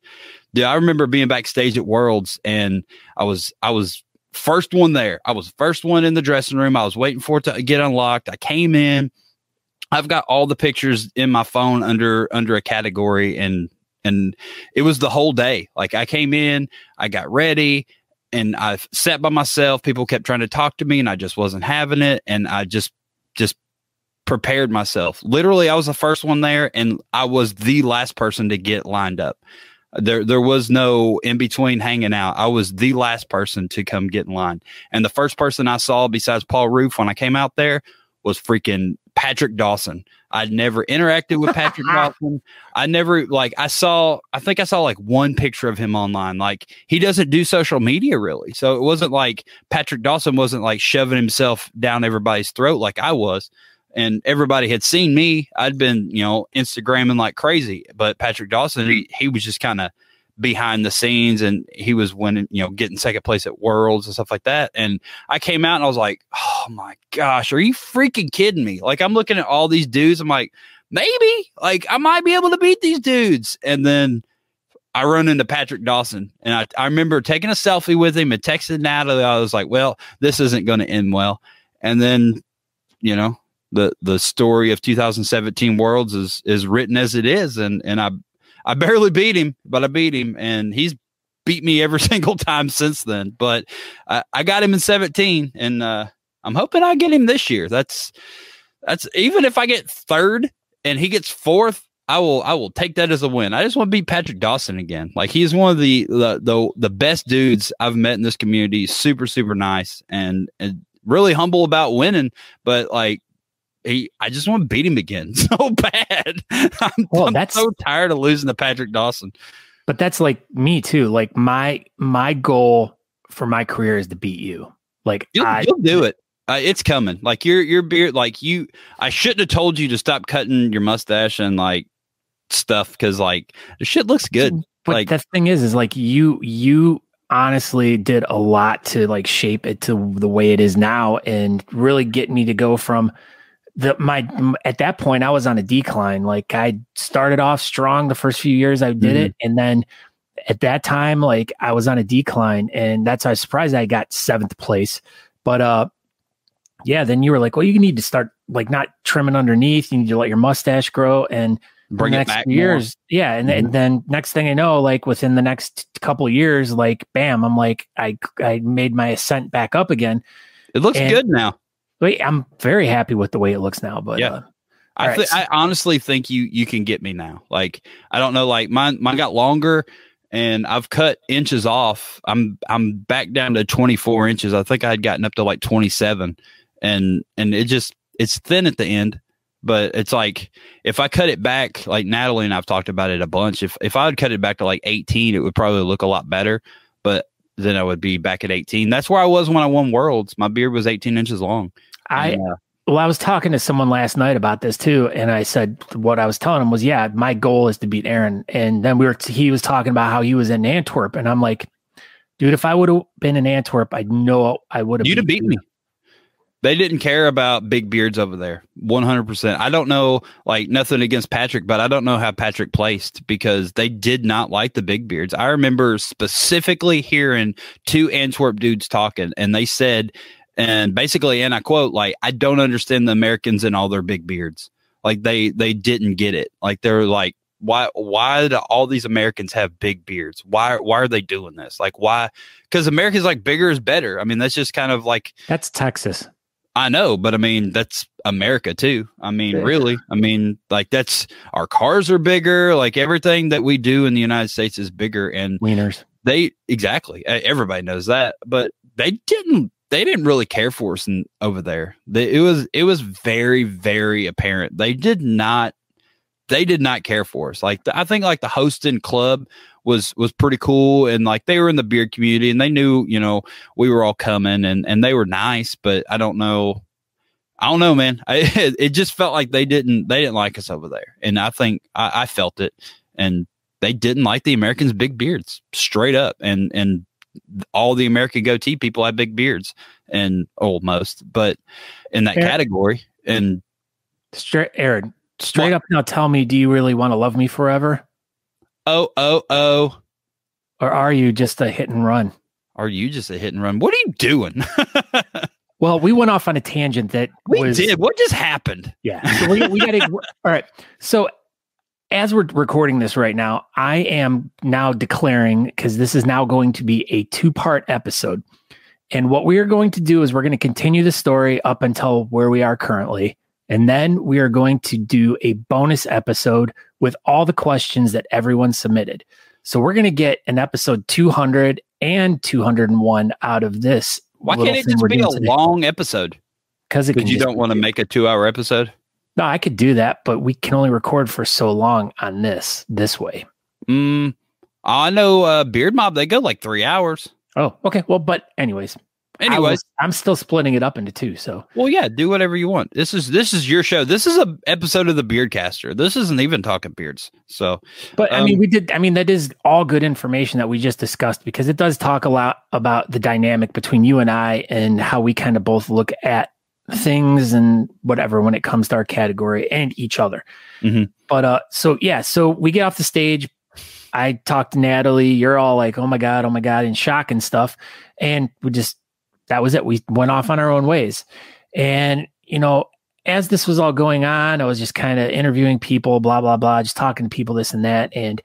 yeah, I remember being backstage at Worlds, and I was first one there. I was first one in the dressing room. I was waiting for it to get unlocked. I came in. I've got all the pictures in my phone under a category, and it was the whole day. Like I came in, I got ready, and I sat by myself. People kept trying to talk to me, and I just wasn't having it. And I just prepared myself. Literally, I was the first one there, and I was the last person to get lined up. There was no in between hanging out. I was the last person to come get in line. And the first person I saw besides Paul Roof when I came out there was freaking Patrick Dawson. I'd never interacted with Patrick Dawson. I think I saw like one picture of him online. Like he doesn't do social media really. So it wasn't like Patrick Dawson wasn't like shoving himself down everybody's throat like I was. And everybody had seen me. I'd been, Instagramming like crazy. But Patrick Dawson, he was just kind of behind the scenes, and he was winning, getting second place at Worlds and stuff like that. And I came out and I was like, oh my gosh, are you freaking kidding me? Like I'm looking at all these dudes. I'm like, maybe like I might be able to beat these dudes. And then I run into Patrick Dawson, and I remember taking a selfie with him and texting Natalie. I was like, well, this isn't going to end well. And then, the story of 2017 Worlds is written as it is. And I barely beat him, but I beat him, and he's beat me every single time since then. But I got him in 17, and I'm hoping I get him this year. That's even if I get third and he gets fourth, I will take that as a win. I just want to beat Patrick Dawson again. Like he's one of the best dudes I've met in this community. He's super, super nice and really humble about winning, but like, I just want to beat him again so bad. I'm so tired of losing to Patrick Dawson. But that's like me too. Like my goal for my career is to beat you. Like you'll do it. It's coming. Like your beard. Like I shouldn't have told you to stop cutting your mustache and like stuff because like the shit looks good. But like the thing is like you honestly did a lot to like shape it to the way it is now and really get me to go from. At that point I was on a decline. Like I started off strong the first few years I did it. And then at that time, like I was on a decline, and that's why I was surprised I got 7th place. But, then you were like, well, you need to start like not trimming underneath. You need to let your mustache grow and bring it back years. More. Yeah. And then next thing I know, like within the next couple of years, like, bam, I'm like, I made my ascent back up again. It looks good now. I'm very happy with the way it looks now, but I honestly think you can get me now. Like, I don't know, like mine got longer and I've cut inches off. I'm back down to 24 inches. I think I had gotten up to like 27 and it's thin at the end, but it's like, if I cut it back, like Natalie and I've talked about it a bunch. If I would cut it back to like 18, it would probably look a lot better, but then I would be back at 18. That's where I was when I won Worlds. My beard was 18 inches long. Well, I was talking to someone last night about this too, and I said what I was telling him was, yeah, my goal is to beat Aaron. And then he was talking about how he was in Antwerp, and I'm like, dude, if I would have been in Antwerp, I know I would have. You'd have beat me. They didn't care about big beards over there, 100%. I don't know, like nothing against Patrick, but I don't know how Patrick placed because they did not like the big beards. I remember specifically hearing two Antwerp dudes talking, and they said. And basically, and I quote, like, I don't understand the Americans and all their big beards. Like they didn't get it. Like they're like, why do all these Americans have big beards? Why are they doing this? Like, why? Because America's like bigger is better. I mean, that's just kind of like, that's Texas. I know, but I mean, that's America too. I mean, really, I mean, like that's, our cars are bigger. Like everything that we do in the United States is bigger, and wieners. Exactly. Everybody knows that, but they didn't really care for us over there. It was very, very apparent. They did not care for us. Like I think like the hosting club was pretty cool, and like they were in the beard community and they knew, you know, we were all coming and they were nice, but I don't know, man. It just felt like they didn't like us over there, and I think I felt it, and they didn't like the Americans' big beards straight up, and all the American goatee people have big beards, and most, but in that category. And Aaron, straight up now, tell me, do you really want to love me forever? Oh. Or are you just a hit and run? Are you just a hit and run? What are you doing? Well, we went off on a tangent that we did. What just happened? Yeah. So we got to, all right. So as we're recording this right now, I am now declaring, because this is now going to be a 2-part episode. And what we are going to do is we're going to continue the story up until where we are currently. And then we are going to do a bonus episode with all the questions that everyone submitted. So we're going to get an episode 200 and 201 out of this. Why can't it just be a long episode? Because you don't want to make a 2-hour episode? No, I could do that, but we can only record for so long on this way. I know Beard Mob, they go like 3 hours. Oh, okay. Well, but anyways, I'm still splitting it up into 2. So, well, yeah, do whatever you want. This is your show. This is an episode of the Beardcaster. This isn't even talking beards. So, but I mean, that is all good information that we just discussed, because it does talk a lot about the dynamic between you and I and how we kind of both look at things and whatever when it comes to our category and each other. Mm-hmm. But so we get off the stage. I talked to Natalie. You're all like, oh my God, in shock and stuff. And that was it. We went off on our own ways. And, you know, as this was all going on, I was just kind of interviewing people, blah, blah, blah, just talking to people, this and that. And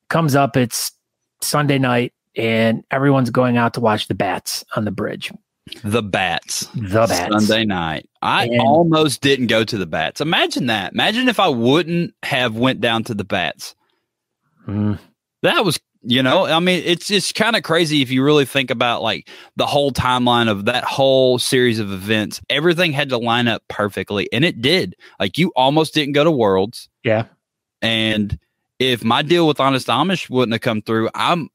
comes up, it's Sunday night and everyone's going out to watch the Bats on the bridge. The Bats. Sunday night. I almost didn't go to the Bats. Imagine that. Imagine if I wouldn't have went down to the Bats. That was, you know, I mean, it's just kind of crazy if you really think about like the whole timeline of that whole series of events. Everything had to line up perfectly, and it did. Like, you almost didn't go to Worlds. Yeah. And if my deal with Honest Amish wouldn't have come through, I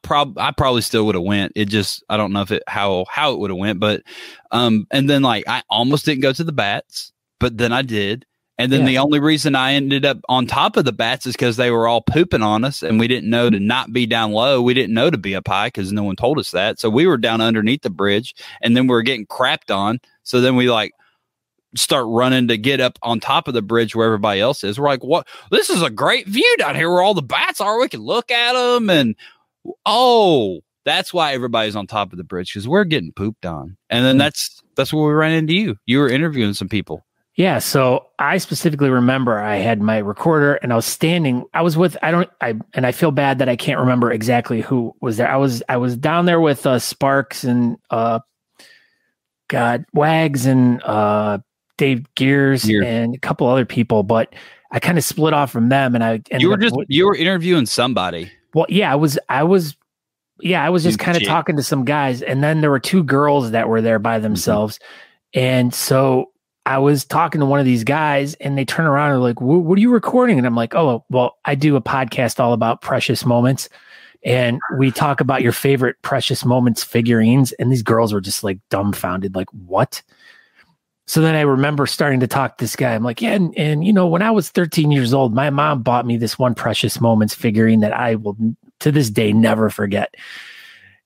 probably still would have went. It just, I don't know how it would have went, but and then like I almost didn't go to the Bats, but then I did. And then the only reason I ended up on top of the Bats is because they were all pooping on us, and we didn't know to not be down low. We didn't know to be up high because no one told us that. So we were down underneath the bridge, and then we were getting crapped on. So then we like start running to get up on top of the bridge where everybody else is. We're like, what? This is a great view down here where all the Bats are. We can look at them. And that's why everybody's on top of the bridge, because we're getting pooped on. And then that's where we ran into you. You were interviewing some people. Yeah. So I specifically remember I had my recorder and I was standing, I feel bad that I can't remember exactly who was there. I was down there with Sparks and Wags and Dave Gears and a couple other people, but I kind of split off from them, and you were interviewing somebody. Well, yeah, I was just kind of talking to some guys, and then there were two girls that were there by themselves, and so I was talking to one of these guys, and they turn around and are like, "What are you recording?" And I'm like, "Oh, well, I do a podcast all about precious moments." And we talk about your favorite precious moments figurines. And these girls were just like dumbfounded, like, what? So then I remember starting to talk to this guy. I'm like, yeah. And, you know, when I was 13 years old, my mom bought me this one precious moments figurine that I will to this day never forget.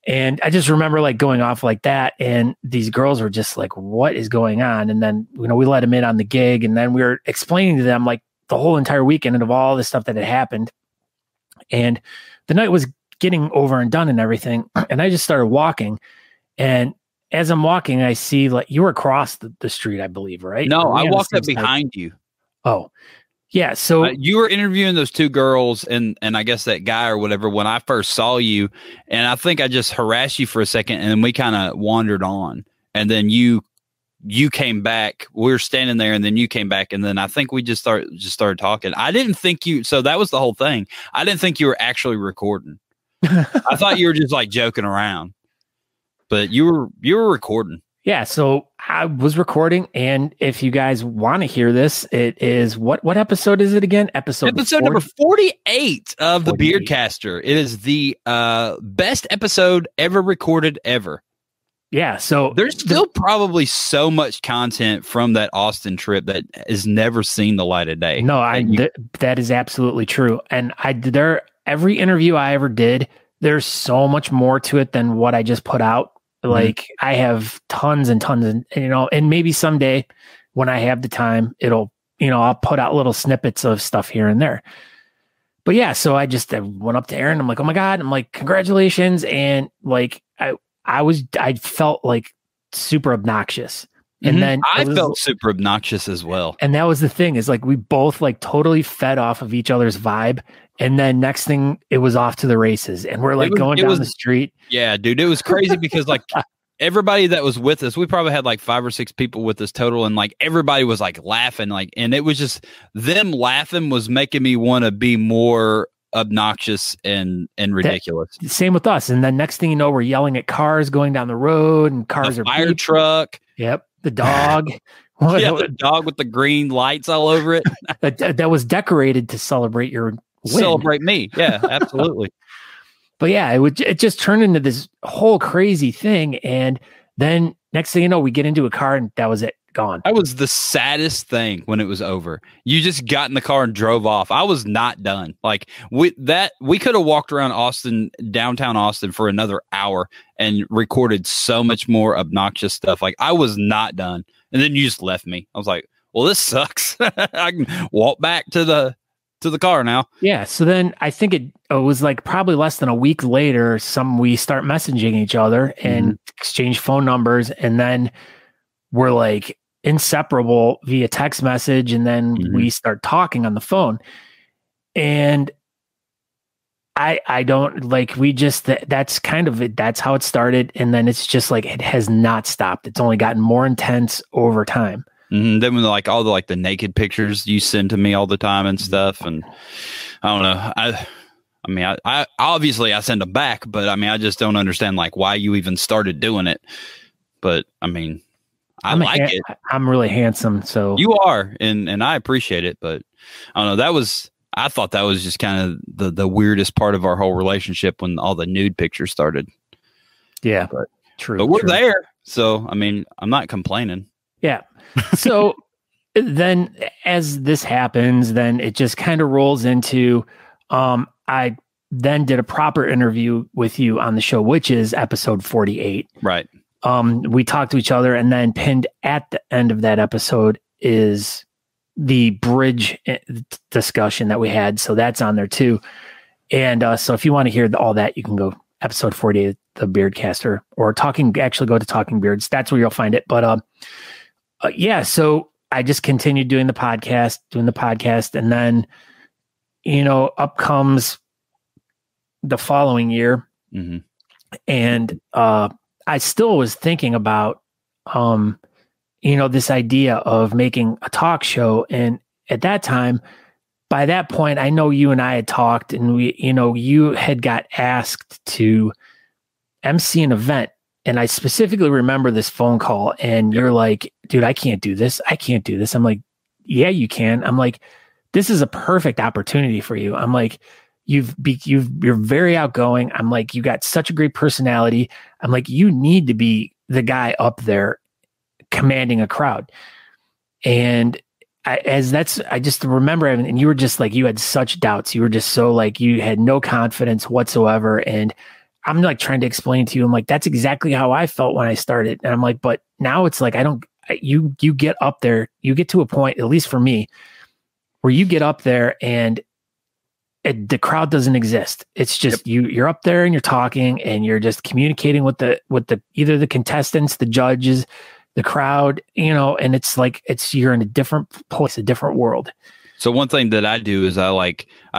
And I just remember like going off like that. And these girls were just like, what is going on? And then, you know, we let them in on the gig. And then we were explaining to them like the whole entire weekend and of all the stuff that had happened. And the night was getting over and done and everything. And I just started walking. And as I'm walking, I see like you were across the street, I believe, right? No, I walked up behind you. Oh, yeah. So you were interviewing those two girls and I guess that guy or whatever when I first saw you. And I think I just harassed you for a second and then we kind of wandered on. And then you came back. We were standing there and then you came back. And then I think we just started talking. I didn't think so that was the whole thing. I didn't think you were actually recording. I thought you were just like joking around, but you were recording. Yeah. So I was recording. And if you guys want to hear this, it is what episode is it again? Episode number 48 of the Beardcaster. It is the best episode ever recorded ever. Yeah. So there's still probably so much content from that Austin trip that has never seen the light of day. No, that is absolutely true. And every interview I ever did, there's so much more to it than what I just put out. Like I have tons and tons and, you know, and maybe someday when I have the time, I'll put out little snippets of stuff here and there. But yeah, so I went up to Aaron. I'm like, oh my God. I'm like, congratulations. And like, I felt like super obnoxious. And then I felt super obnoxious as well. And that was the thing is like, we both like totally fed off of each other's vibe. And then next thing it was off to the races and we're like going down the street. Yeah, dude, it was crazy because like everybody that was with us, we probably had like 5 or 6 people with us total. And like everybody was like laughing, like, and it was just them laughing was making me want to be more obnoxious and ridiculous. Same with us. And then next thing you know, we're yelling at cars going down the road and cars are fire truck. Yep. The dog. Yeah, the dog with the green lights all over it. that was decorated to celebrate your win. Celebrate me. Yeah, absolutely. But yeah, it just turned into this whole crazy thing. And then next thing you know, we get into a car and that was it. Gone. That was the saddest thing when it was over. You just got in the car and drove off. I was not done. Like we could have walked around downtown Austin for another hour and recorded so much more obnoxious stuff. Like I was not done. And then you just left me. I was like, well, this sucks. I can walk back to the car now. Yeah. So then I think it was like probably less than a week later, we start messaging each other and exchange phone numbers. And then we're like inseparable via text message. And then we start talking on the phone. And I don't like, that's kind of it. That's how it started. And then it's just like, it has not stopped. It's only gotten more intense over time. Then when like all the naked pictures you send to me all the time and stuff. And I don't know. I mean, I obviously I send them back, but I mean, I just don't understand like why you even started doing it. But I mean, I like it. I'm really handsome, so you are, and I appreciate it. But I don't know. I thought that was just kind of the weirdest part of our whole relationship when all the nude pictures started. Yeah, true. But we're there, so I mean, I'm not complaining. Yeah. So then, as this happens, then it just kind of rolls into. I then did a proper interview with you on the show, which is episode 48. Right. We talked to each other, and then pinned at the end of that episode is the bridge discussion that we had. So that's on there too. And so if you want to hear all that, you can go episode 48, the Beardcaster, or go to Talking Beards. That's where you'll find it. But yeah, so I just continued doing the podcast. And then, up comes the following year. And I still was thinking about this idea of making a talk show. And at that time, by that point, I know you and I had talked, and you had got asked to MC an event. And I specifically remember this phone call, and you're like, dude, I can't do this. I can't do this. I'm like, yeah, you can. I'm like, this is a perfect opportunity for you. I'm like, you're very outgoing. I'm like, you got such a great personality. I'm like, you need to be the guy up there commanding a crowd. And I just remember, and you were just like, you had such doubts. You were just so like, you had no confidence whatsoever. And I'm like trying to explain to you, I'm like, that's exactly how I felt when I started. And I'm like, but now it's like, you get up there, you get to a point, at least for me, where you get up there and the crowd doesn't exist. It's just you're up there and you're talking and you're just communicating with the either the contestants, the judges, the crowd, and it's like you're in a different place, a different world. So one thing that I do is I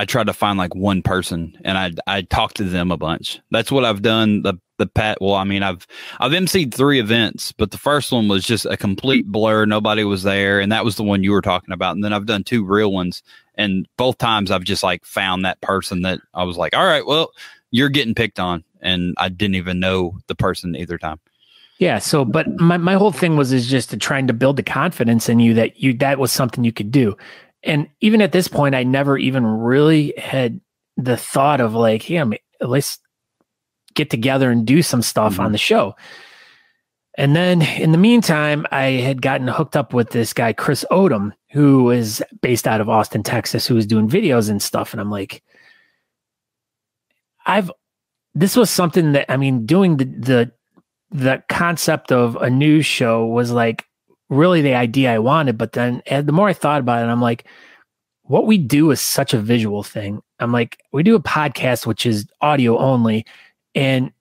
try to find like one person and I talk to them a bunch. That's what I've done. I've emceed 3 events, but the first one was just a complete blur. Nobody was there. And that was the one you were talking about. And then I've done 2 real ones. And both times I've just like found that person that I was like, all right, well, you're getting picked on. And I didn't even know the person either time. Yeah. So, but my whole thing was just trying to build the confidence in you that was something you could do. And even at this point, I never even really had the thought of like, hey, let's get together and do some stuff on the show. And then in the meantime, I had gotten hooked up with this guy, Chris Odom, who is based out of Austin, Texas, who was doing videos and stuff. And I'm like, this was something that, doing the concept of a news show was like really the idea I wanted. But then the more I thought about it, I'm like, what we do is such a visual thing. I'm like, we do a podcast, which is audio only. And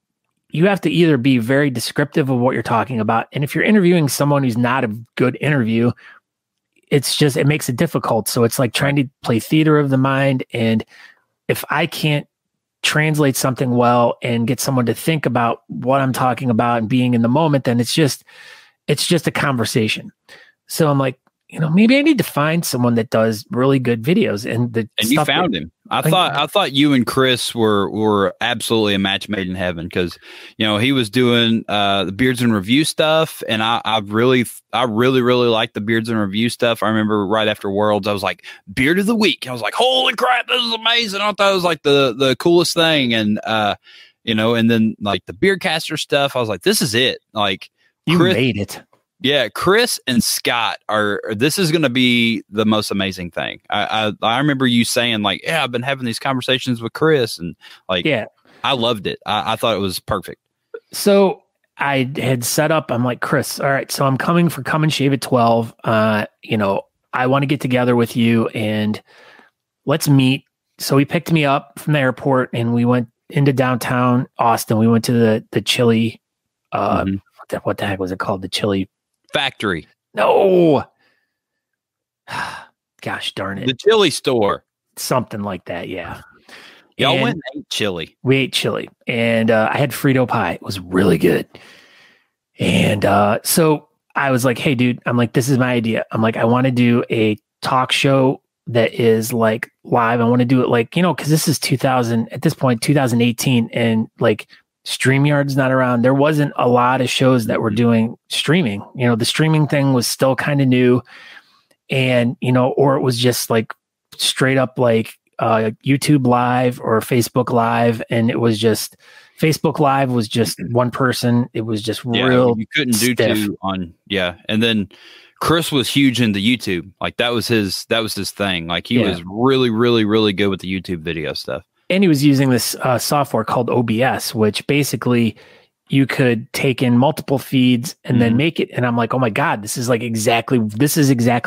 you have to either be very descriptive of what you're talking about. And if you're interviewing someone who's not a good interview, it makes it difficult. So it's like trying to play theater of the mind. And if I can't translate something well and get someone to think about what I'm talking about and being in the moment, then it's just a conversation. So I'm like, maybe I need to find someone that does really good videos. And you found him. I thought you and Chris were absolutely a match made in heaven because, he was doing the Beards and Review stuff. And I really liked the Beards and Review stuff. I remember right after Worlds, I was like, Beard of the Week. I was like, holy crap, this is amazing. I thought it was like the coolest thing. And, and then like the Beardcaster stuff, I was like, this is it. Like, you made it. Yeah, Chris and Scott this is going to be the most amazing thing. I remember you saying like, yeah, I've been having these conversations with Chris and like, yeah, I loved it. I thought it was perfect. So I had set up, I'm like, Chris, all right, so I'm coming for Come and Shave at 12. I want to get together with you and let's meet. So he picked me up from the airport and we went into downtown Austin. We went to the Chili, what the heck was it called? The Chili Factory. No. Gosh darn it. The chili store. Something like that, yeah. Y'all went and ate chili. We ate chili. And I had Frito pie. It was really good. And so I was like, hey, dude, I'm like, this is my idea. I'm like, I want to do a talk show that is like live. I want to do it like, because this is 2018. And like, StreamYard's not around. There wasn't a lot of shows that were doing streaming. The streaming thing was still kind of new and, or it was just like straight up like YouTube Live or Facebook Live. And it was just, Facebook Live was just one person. It was just real. You couldn't do stiff. 2 on, yeah. And then Chris was huge into YouTube. Like that was his thing. Like he was really, really, really good with the YouTube video stuff. And he was using this software called OBS, which basically you could take in multiple feeds and then make it. And I'm like, oh my God, this is exactly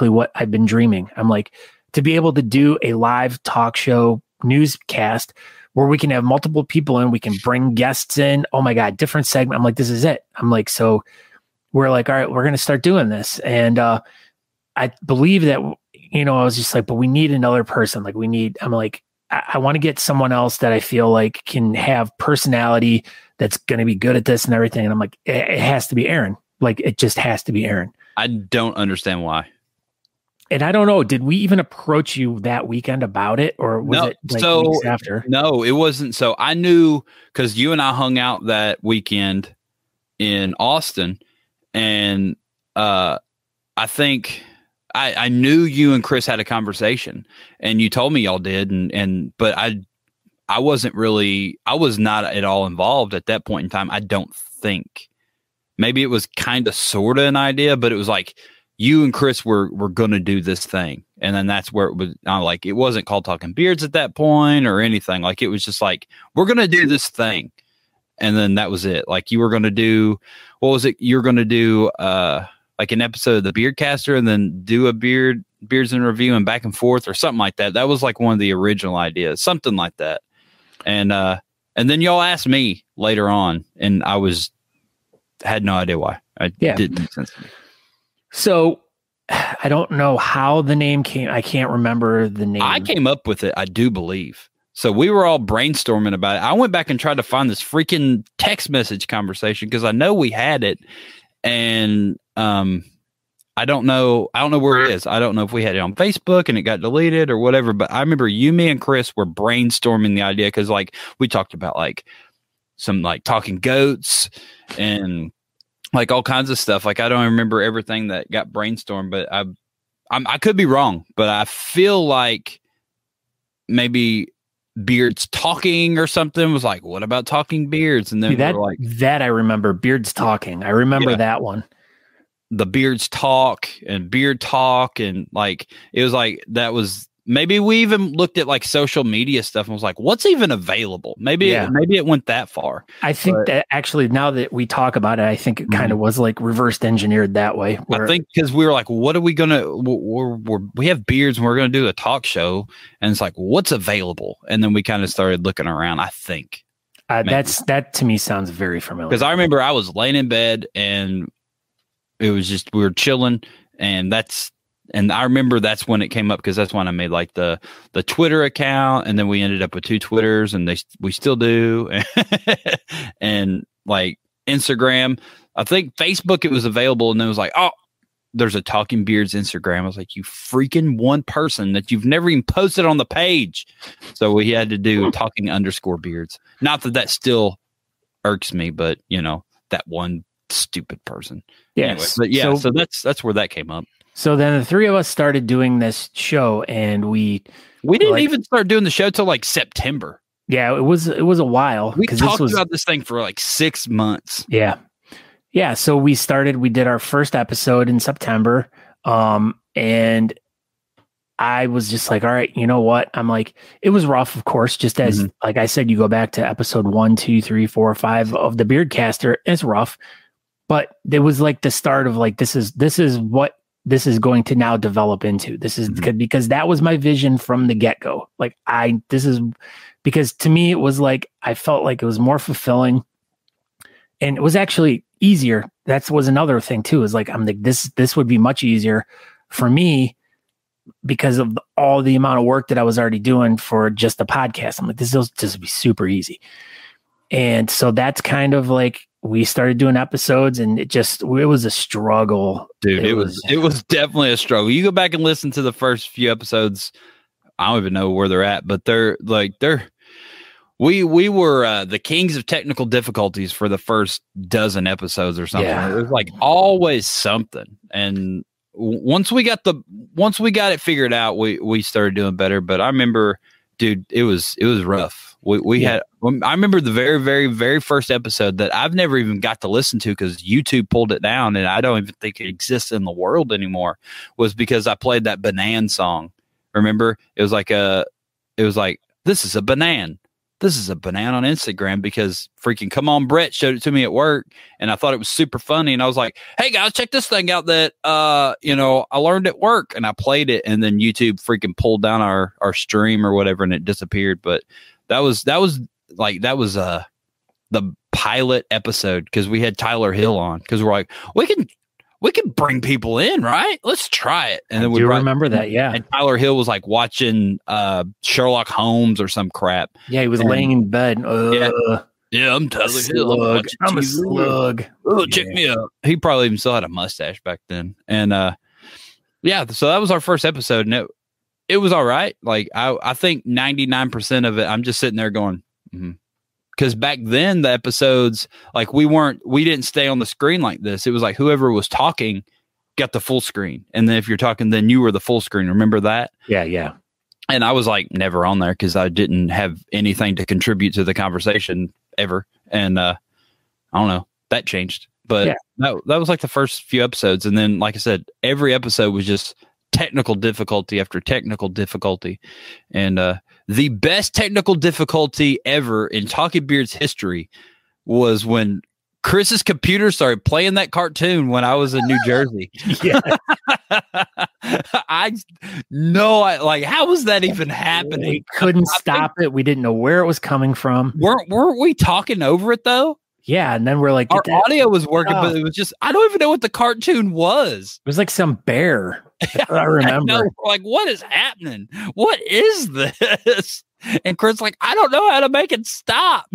what I've been dreaming. I'm like, to be able to do a live talk show newscast where we can have multiple people in, we can bring guests in. Oh my God, different segment. I'm like, this is it. I'm like, so we're like, all right, we're going to start doing this. And I believe that, I was just like, but we need another person. I'm like, I want to get someone else that I feel like can have personality that's going to be good at this and everything. And I'm like, it has to be Aaron. Like, it just has to be Aaron. I don't understand why. And I don't know, did we even approach you that weekend about it, or was it like weeks after? No, it wasn't. So I knew because you and I hung out that weekend in Austin, and I think I knew you and Chris had a conversation, and you told me y'all did, but I wasn't really, I was not at all involved at that point in time. I don't think. Maybe it was kind of sort of an idea, but it was like you and Chris were going to do this thing. And then that's where it was like, it wasn't called Talking Beards at that point or anything. Like, it was just like, we're going to do this thing. And then that was it. Like, you were going to do, what was it? You were going to do like an episode of the Beardcaster and then do a Beards in Review and back and forth or something like that. That was like one of the original ideas, something like that. And then y'all asked me later on, and I had no idea why. Didn't make sense to me. So I don't know how the name came. I can't remember the name. I came up with it, I do believe. So we were all brainstorming about it. I went back and tried to find this freaking text message conversation because I know we had it, and I don't know where it is. I don't know if we had it on Facebook and it got deleted or whatever. But I remember you, me, and Chris were brainstorming the idea because like we talked about like some like talking goats and like all kinds of stuff. Like, I don't remember everything that got brainstormed, but I could be wrong, but I feel like maybe Beards Talking or something was like, what about Talking Beards? And then that I remember Beards Talking. I remember that one. The Beards Talk and Beard Talk. And like, it was like, that was, maybe we even looked at like social media stuff and was like, what's even available? Maybe it went that far. I think that actually, now that we talk about it, I think it kind of was like reversed engineered that way. I think because we were like, what are we going to, we have beards and we're going to do a talk show. And it's like, what's available? And then we kind of started looking around, I think. That to me sounds very familiar. Because I remember I was laying in bed and it was just, we were chilling, and I remember that's when it came up, because that's when I made like the Twitter account, and then we ended up with 2 Twitters, and we still do. And like Instagram, I think Facebook, it was available, and then it was like, oh, there's a Talking Beards Instagram. I was like, you freaking one person that you've never even posted on the page. So we had to do Talking_Beards. Not that still irks me, but you know, that one stupid person. Yes. Anyway, but yeah, so that's where that came up. So then the 3 of us started doing this show, and we didn't even start doing the show till like September. Yeah, it was a while. We talked about this thing for like 6 months. Yeah. Yeah. So we did our first episode in September. And I was just like, all right, you know what? I'm like, it was rough, of course, just as like I said, you go back to episode 1, 2, 3, 4, 5 of the Beardcaster. It's rough. But it was like the start of like, this is what this is going to now develop into. This is because that was my vision from the get-go. Like because to me, it was like, I felt like it was more fulfilling, and it was actually easier. That was another thing too, is like, I'm like, this would be much easier for me because of all the amount of work that I was already doing for just the podcast. I'm like, this will just be super easy. And so that's kind of like, we started doing episodes, and it was a struggle. Dude, it was definitely a struggle. You go back and listen to the first few episodes. I don't even know where they're at, but we were the kings of technical difficulties for the first dozen episodes or something. Yeah. It was like always something. And once we got it figured out, we started doing better. But I remember, dude, it was rough. We had, I remember the very, very, very first episode that I've never even got to listen to because YouTube pulled it down, and I don't even think it exists in the world anymore, was because I played that Banan song. Remember? It was like, this is a Banan. This is a Banan on Instagram, because freaking Come On Brett showed it to me at work, and I thought it was super funny. And I was like, hey guys, check this thing out that, I learned at work, and I played it, and then YouTube freaking pulled down our stream or whatever, and it disappeared. But that was the pilot episode, because we had Tyler Hill on, because we're like, we can bring people in, right? Let's try it. And then we remember that, yeah. And Tyler Hill was like watching Sherlock Holmes or some crap. Yeah, he was laying in bed. Yeah. Yeah, I'm totally slug. I'm a slug. Oh, check me out. He probably even still had a mustache back then. And yeah, so that was our first episode, and it was all right. Like I think 99% of it, I'm just sitting there going, because back then the episodes, like we didn't stay on the screen like this. It was like whoever was talking got the full screen, and then if you're talking, then you were the full screen. Remember that? Yeah. And I was like never on there because I didn't have anything to contribute to the conversation ever. And I don't know, that changed. But that was like the first few episodes. And then, like I said, every episode was just technical difficulty after technical difficulty. And the best technical difficulty ever in Talking Beards history was when Chris's computer started playing that cartoon when I was in New Jersey. Yeah. How was that even happening? We couldn't stop it. We didn't know where it was coming from. Weren't we talking over it though? Yeah, and then we're like, our audio was working, but it was just, I don't even know what the cartoon was. It was like some bear. I remember. I know, like, what is happening? What is this? And Chris like, I don't know how to make it stop.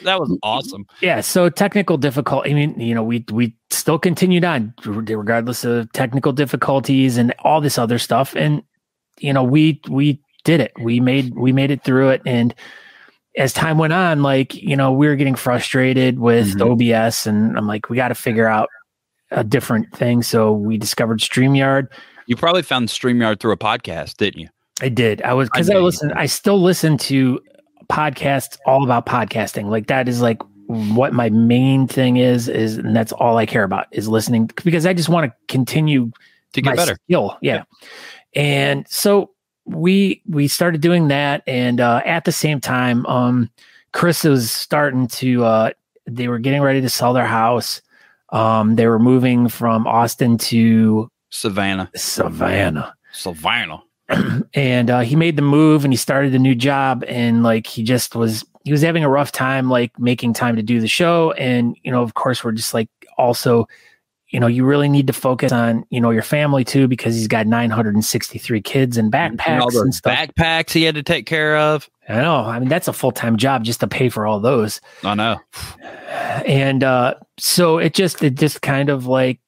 That was awesome. Yeah. So technical difficulty. I mean, we still continued on regardless of technical difficulties and all this other stuff. And, we did it. We made it through it. And as time went on, we were getting frustrated with OBS, and I'm like, we got to figure out a different thing. So we discovered StreamYard. You probably found StreamYard through a podcast, didn't you? I did. I still listen to podcasts all about podcasting. Like that is like what my main thing is, and that's all I care about is listening, because I just want to continue to get better. Skill. Yeah. And so we started doing that. And at the same time, Chris was starting to, they were getting ready to sell their house. They were moving from Austin to Savannah. And he made the move, and he started a new job, and he was having a rough time, making time to do the show. And, of course we're just also, you really need to focus on, your family too, because he's got 963 kids and backpacks and stuff. Backpacks he had to take care of. I know. I mean, that's a full-time job just to pay for all those. I know. And so it just kind of we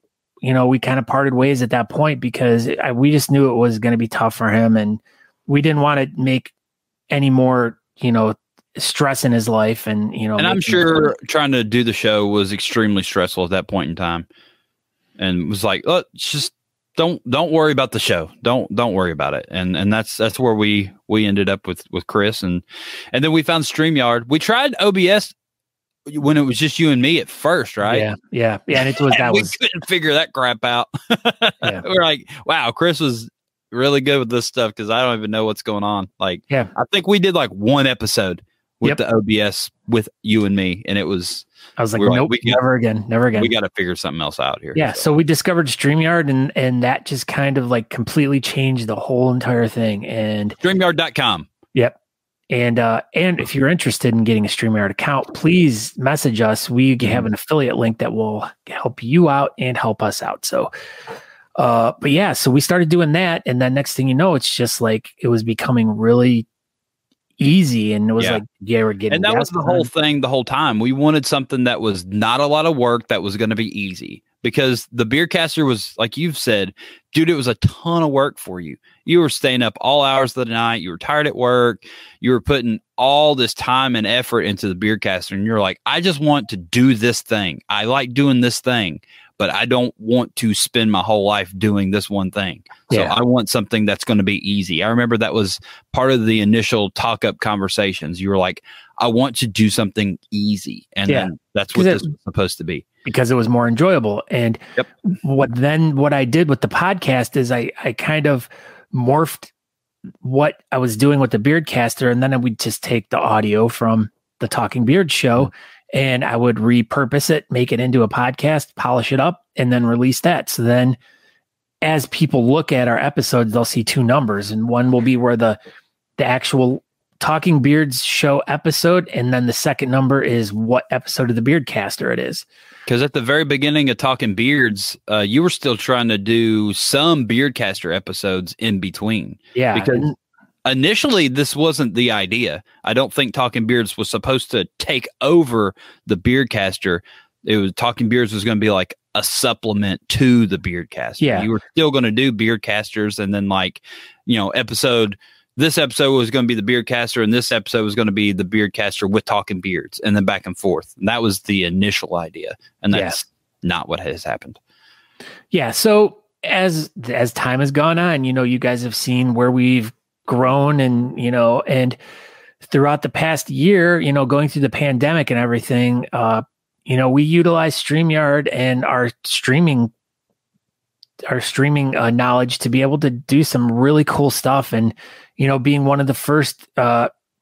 kind of parted ways at that point, because we just knew it was going to be tough for him, and we didn't want to make any more, stress in his life. And, and I'm sure trying to do the show was extremely stressful at that point in time, and was like, oh, just don't worry about the show. Don't worry about it. And that's where we ended up with Chris. And then we found StreamYard. We tried OBS when it was just you and me at first, right? Yeah. And it was we couldn't figure that crap out. We're like, wow, Chris was really good with this stuff, because I don't even know what's going on. I think we did one episode with the OBS with you and me, and I was like, nope, never again. We got to figure something else out here. Yeah, so we discovered StreamYard, and that just kind of completely changed the whole entire thing. And StreamYard.com. Yep. And if you're interested in getting a StreamYard account, please message us. We have an affiliate link that will help you out and help us out. So, but yeah, so we started doing that, and then next thing you know, it's just it was becoming really easy, and it was we're getting. And that was the whole thing the whole time. We wanted something that was not a lot of work, that was going to be easy, because the Beardcaster was, like you've said, dude, it was a ton of work for you. You were staying up all hours of the night. You were tired at work. You were putting all this time and effort into the Beardcaster, and you're like, I just want to do this thing. I like doing this thing, but I don't want to spend my whole life doing this one thing. So I want something that's going to be easy. I remember that was part of the initial talk up conversations. You were like, I want to do something easy. And then that's what this was supposed to be. Because it was more enjoyable. And what I did with the podcast is I kind of morphed what I was doing with the Beardcaster, and then I would just take the audio from the Talking Beard show, and I would repurpose it, make it into a podcast, polish it up, and then release that. So then as people look at our episodes, they'll see two numbers, and one will be where the actual Talking Beards show episode, and then the second number is what episode of the Beardcaster it is. Because at the very beginning of Talking Beards, you were still trying to do some Beardcaster episodes in between. Yeah. Because initially this wasn't the idea. I don't think Talking Beards was supposed to take over the Beardcaster. It was Talking Beards was going to be like a supplement to the Beardcaster. Yeah. You were still going to do Beardcasters, and then like, this episode was going to be the Beardcaster, and this episode was going to be the Beardcaster with Talking Beards, and then back and forth. And that was the initial idea, and that's not what has happened. Yeah. So as time has gone on, you guys have seen where we've grown, and and throughout the past year, going through the pandemic and everything, we utilize StreamYard and our streaming knowledge to be able to do some really cool stuff. And, being one of the first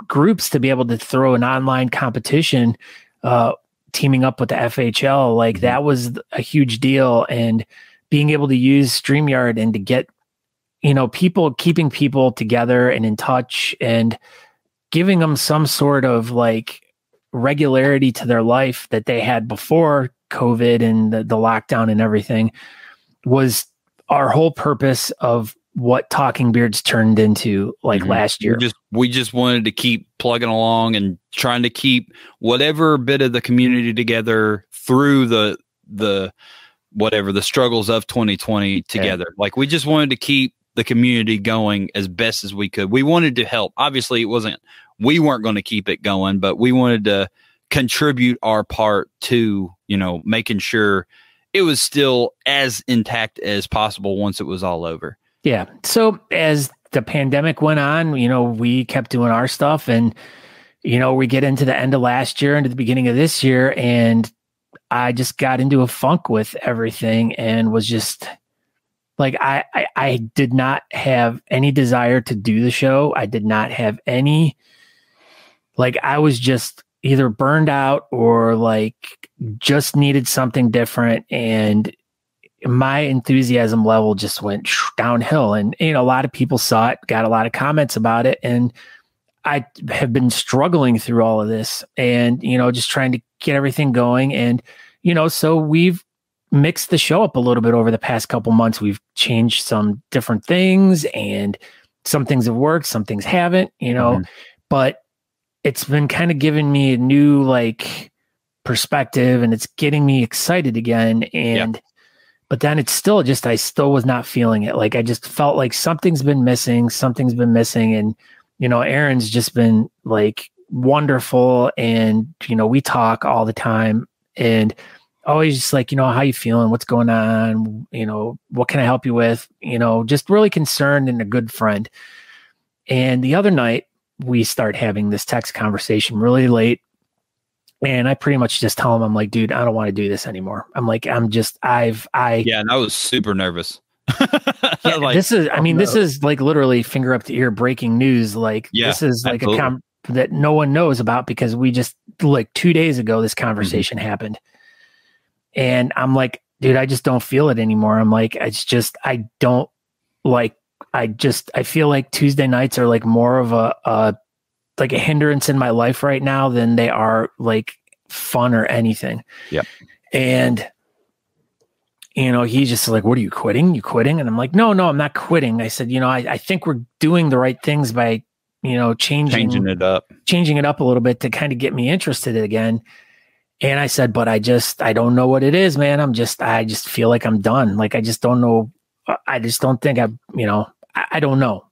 groups to be able to throw an online competition, teaming up with the FHL, like that was a huge deal. And being able to use StreamYard and to get, keeping people together and in touch and giving them some sort of like regularity to their life that they had before COVID and the lockdown and everything was our whole purpose of what Talking Beards turned into last year. We just wanted to keep plugging along and trying to keep whatever bit of the community together through the whatever the struggles of 2020 together. Yeah. Like we just wanted to keep the community going as best as we could. We wanted to help. Obviously we weren't going to keep it going, but we wanted to contribute our part to, making sure it was still as intact as possible once it was all over. Yeah. So as the pandemic went on, we kept doing our stuff, and, we get into the end of last year, into the beginning of this year, and I just got into a funk with everything and was just like, I did not have any desire to do the show. I did not have any, I was just either burned out or just needed something different. And my enthusiasm level just went downhill. And, a lot of people saw it, got a lot of comments about it. And I have been struggling through all of this and, just trying to get everything going. And, so we've mixed the show up a little bit over the past couple months. We've changed some different things, and some things have worked, some things haven't, but it's been kind of giving me a new perspective, and it's getting me excited again. And, but then it's still I still was not feeling it. I just felt like something's been missing. And, Aaron's just been wonderful. And, we talk all the time, and always just how you feeling? What's going on? What can I help you with? Just really concerned and a good friend. And the other night we start having this text conversation really late. And I pretty much just tell him, I'm like, dude, I don't want to do this anymore. I'm like, and I was super nervous. This is literally finger up to ear breaking news. This is absolutely. That no one knows about, because we just 2 days ago, this conversation happened. And I'm like, dude, I just don't feel it anymore. I'm like, I feel like Tuesday nights are more of a hindrance in my life right now than they are fun or anything. Yep. And, he's just like, what are you quitting? You quitting? And I'm like, no, I'm not quitting. I said, I think we're doing the right things by, changing it up a little bit to kind of get me interested again. And I said, but I don't know what it is, man. I just feel like I'm done. I just don't know. I just don't think I don't know.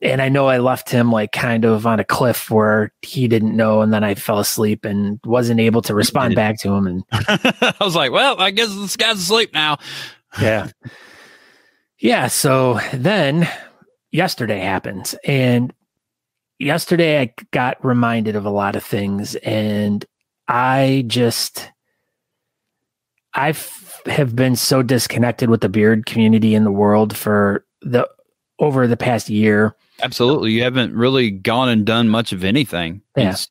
And I know I left him kind of on a cliff where he didn't know. And then I fell asleep and wasn't able to respond back to him. And I was like, well, I guess this guy's asleep now. Yeah. Yeah. So then yesterday happens, and yesterday I got reminded of a lot of things, and I have been so disconnected with the beard community in the world over the past year. Absolutely. You haven't really gone and done much of anything. Yeah. It's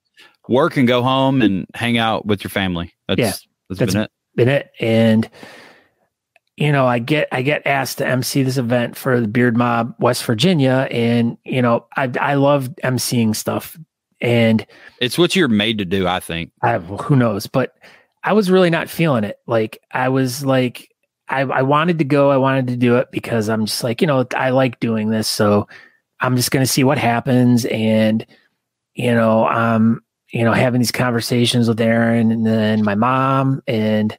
work and go home and hang out with your family. That's been it. And, I get asked to MC this event for the Beard Mob West Virginia. And, I love MCing stuff. And it's what you're made to do, I think. Who knows? But I was really not feeling it. I was I wanted to go. I wanted to do it because I'm just I like doing this. So I'm just going to see what happens. And, having these conversations with Aaron and then my mom, and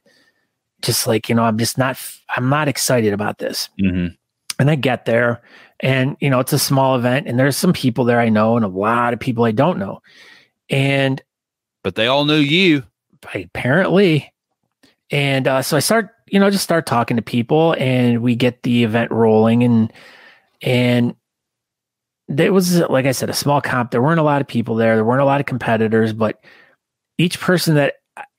just like, I'm not excited about this. Mm-hmm. And I get there and, it's a small event and there's some people there I know and a lot of people I don't know. But they all knew you. Apparently. And so I start talking to people and we get the event rolling and it was, like I said, a small comp. There weren't a lot of people there. There weren't a lot of competitors, but each person that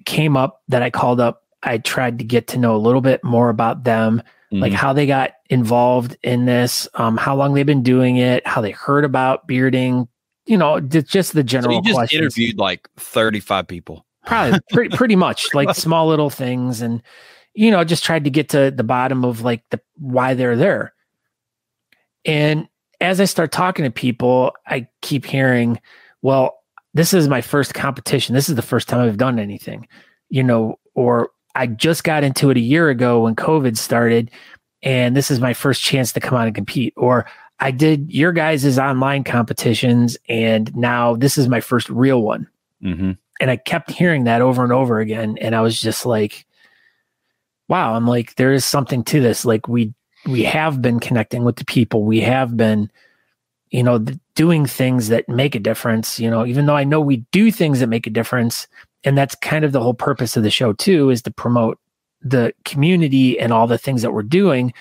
came up that I called up, I tried to get to know a little bit more about them, like how they got involved in this, how long they've been doing it, how they heard about bearding, just the general so you just questions. Interviewed like 35 people. Probably pretty much like small little things. And, just tried to get to the bottom of like why they're there. And as I start talking to people, I keep hearing, well, this is my first competition. This is the first time I've done anything, or I just got into it a year ago when COVID started and this is my first chance to come out and compete. Or I did your guys' online competitions and now this is my first real one. Mm-hmm. And I kept hearing that over and over again. And I was just like, wow, I'm like, there is something to this. Like we have been connecting with the people. We have been, doing things that make a difference, even though I know we do things that make a difference. And that's kind of the whole purpose of the show too, is to promote the community and all the things that we're doing.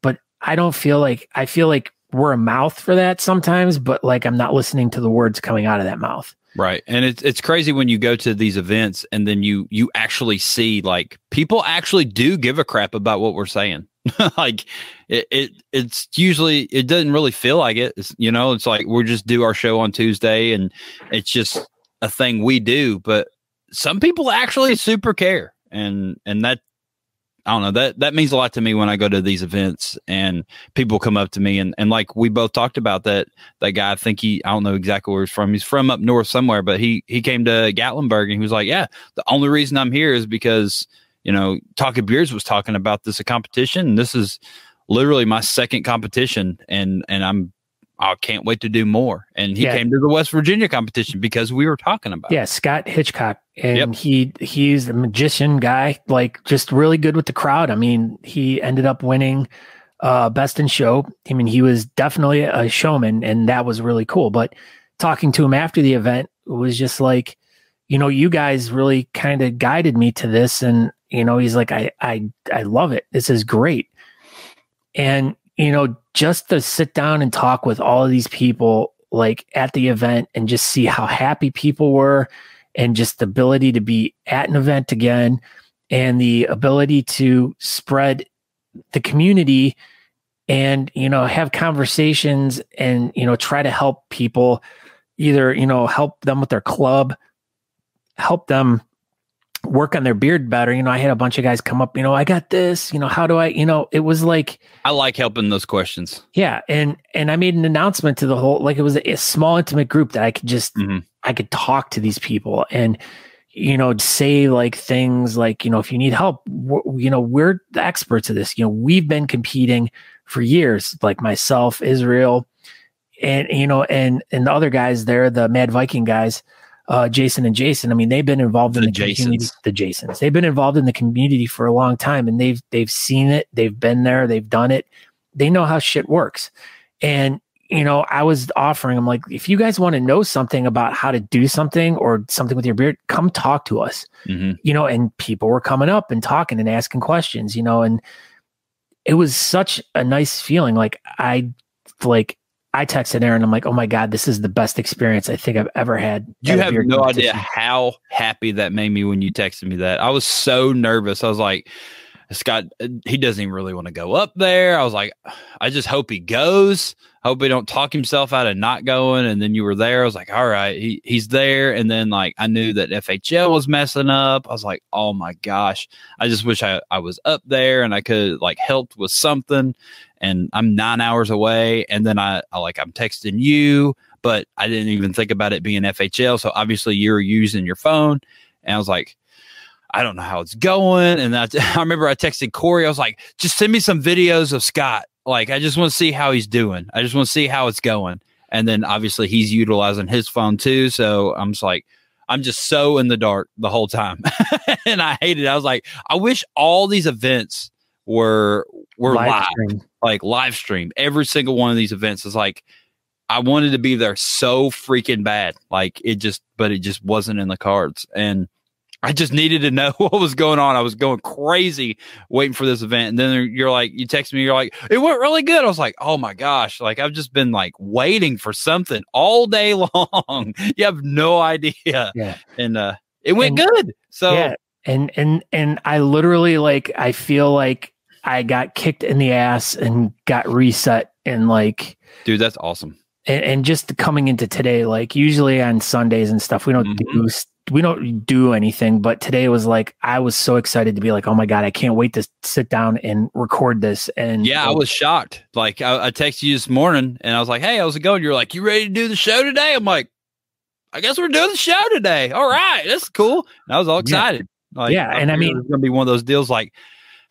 But I feel like we're a mouth for that sometimes, but like, I'm not listening to the words coming out of that mouth. Right. And it's crazy when you go to these events and then you actually see like people actually do give a crap about what we're saying. Like it's usually, it doesn't really feel like it. It's like we'll just do our show on Tuesday and it's just a thing we do. But some people actually super care. And that, I don't know, that means a lot to me when I go to these events and people come up to me and like we both talked about that guy, I think I don't know exactly where he's from. He's from up north somewhere, but he came to Gatlinburg and he was like, yeah, the only reason I'm here is because, Talking Beards was talking about this competition. And this is literally my second competition and I can't wait to do more. And he came to the West Virginia competition because we were talking about it. Scott Hitchcock. And he's a magician guy, like just really good with the crowd. I mean, he ended up winning Best in Show. I mean, he was definitely a showman and that was really cool. But talking to him after the event, it was just like, you guys really kind of guided me to this. And, he's like, I love it. This is great. And, just to sit down and talk with all of these people like at the event and just see how happy people were and just the ability to be at an event again and the ability to spread the community and, have conversations and, try to help people either, help them with their club, help them work on their beard better. I had a bunch of guys come up, I got this, how do I, it was like, I like helping those questions. Yeah. And I made an announcement to the whole, like it was a small, intimate group that I could just, I could talk to these people and, say like things like, if you need help, we're the experts of this. We've been competing for years, like myself, Israel, and, and the other guys there, the Mad Viking guys, Jason and Jason. I mean, they've been involved in the community. The Jasons. They've been involved in the community for a long time, and they've seen it. They've been there. They've done it. They know how shit works. And I was offering them like, if you guys want to know something about how to do something or something with your beard, come talk to us. And people were coming up and talking and asking questions. And it was such a nice feeling. I texted Aaron. I'm like, oh my God, this is the best experience I think I've ever had. You have no idea how happy that made me when you texted me that. I was so nervous. I was like, Scott, he doesn't even really want to go up there. I was like, I just hope he goes. Hope he don't talk himself out of not going. And then you were there. I was like, all right, he's there. And then like, I knew that FHL was messing up. I was like, oh my gosh, I just wish I was up there and I could like helped with something. And I'm 9 hours away. And then I'm texting you, but I didn't even think about it being FHL. So obviously you're using your phone. And I was like, I don't know how it's going. And I remember I texted Corey. I was like, just send me some videos of Scott Like, I just want to see how he's doing. I just want to see how it's going. And then obviously he's utilizing his phone too. So I'm just like, I'm just so in the dark the whole time. And I hate it. I was like, I wish all these events were live, like live stream. Every single one of these events is like, I wanted to be there so freaking bad. Like but it just wasn't in the cards. And I just needed to know what was going on. I was going crazy waiting for this event. And then you're like, you text me, you're like, it went really good. I was like, oh my gosh. Like, I've just been like waiting for something all day long. You have no idea. Yeah. And it went good. So yeah. And I literally, like, I feel like I got kicked in the ass and got reset, and like, dude, that's awesome. And just coming into today, like usually on Sundays and stuff, we don't do anything. But today was like, I was so excited to be like, oh my God, I can't wait to sit down and record this. And yeah, I was shocked. Like, I texted you this morning and I was like, hey, how's it going? You're like, you ready to do the show today? I'm like, I guess we're doing the show today. All right, that's cool. And I was all excited. Yeah. Like, yeah. And I mean, it's going to be one of those deals like,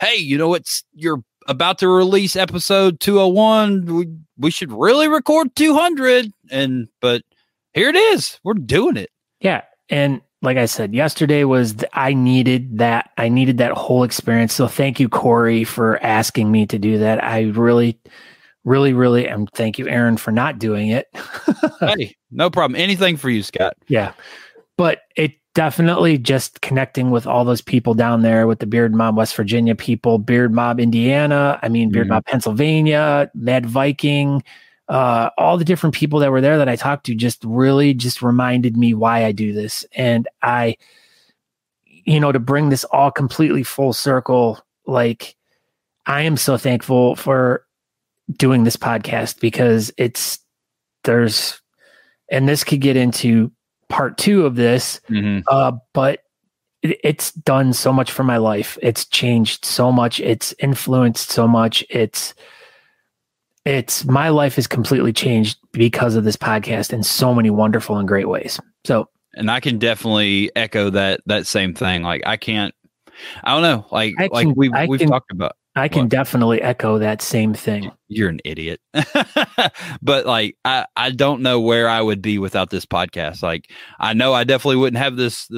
hey, you know, you're about to release episode 201. We should really record 200. But here it is. We're doing it. Yeah. And like I said, yesterday was, I needed that whole experience. So thank you, Corey, for asking me to do that. I really, and thank you, Aaron, for not doing it. Hey, no problem. Anything for you, Scott. Yeah. But it definitely just connecting with all those people down there, with the Beard Mob West Virginia people, Beard Mob Indiana, Beard Mob Pennsylvania, Mad Viking, all the different people that were there that I talked to just really just reminded me why I do this. And I, to bring this all completely full circle, like, I am so thankful for doing this podcast, because and this could get into part 2 of this, but it's done so much for my life. It's changed so much. It's influenced so much. My life has completely changed because of this podcast in so many wonderful and great ways. So, and I can definitely echo that same thing. Like, I don't know. Like we've talked about. I can definitely echo that same thing. You're an idiot. But like, I don't know where I would be without this podcast. Like, I know I definitely wouldn't have this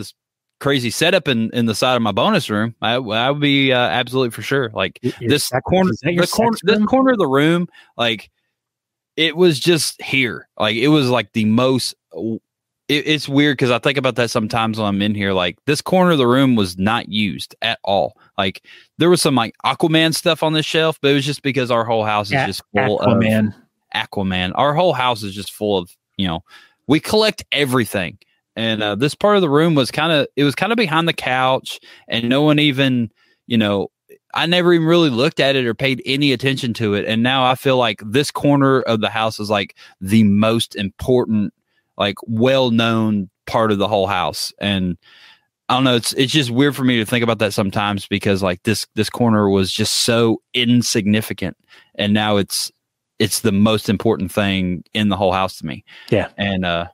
crazy setup in the side of my bonus room. I would be absolutely for sure. Like, this corner of the room, like, it was just here. Like, it was like the most. It's weird because I think about that sometimes when I'm in here. Like, this corner of the room was not used at all. Like, there was some like Aquaman stuff on this shelf, but it was just because our whole house is just full of Aquaman. Our whole house is just full of, we collect everything. And this part of the room was kind of behind the couch, and no one even, I never even really looked at it or paid any attention to it. And now I feel like this corner of the house is like the most important, like, well-known part of the whole house. And I don't know, it's just weird for me to think about that sometimes, because like this corner was just so insignificant, and now it's the most important thing in the whole house to me. Yeah. And I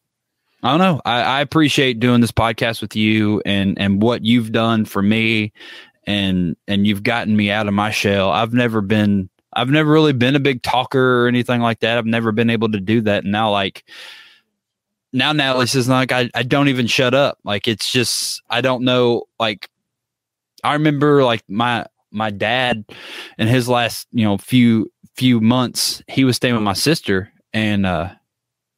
don't know. I appreciate doing this podcast with you and what you've done for me, and you've gotten me out of my shell. I've never really been a big talker or anything like that. I've never been able to do that. And now it's just like, I don't even shut up. Like, it's just, I don't know. Like, I remember like my dad in his last, few months, he was staying with my sister, and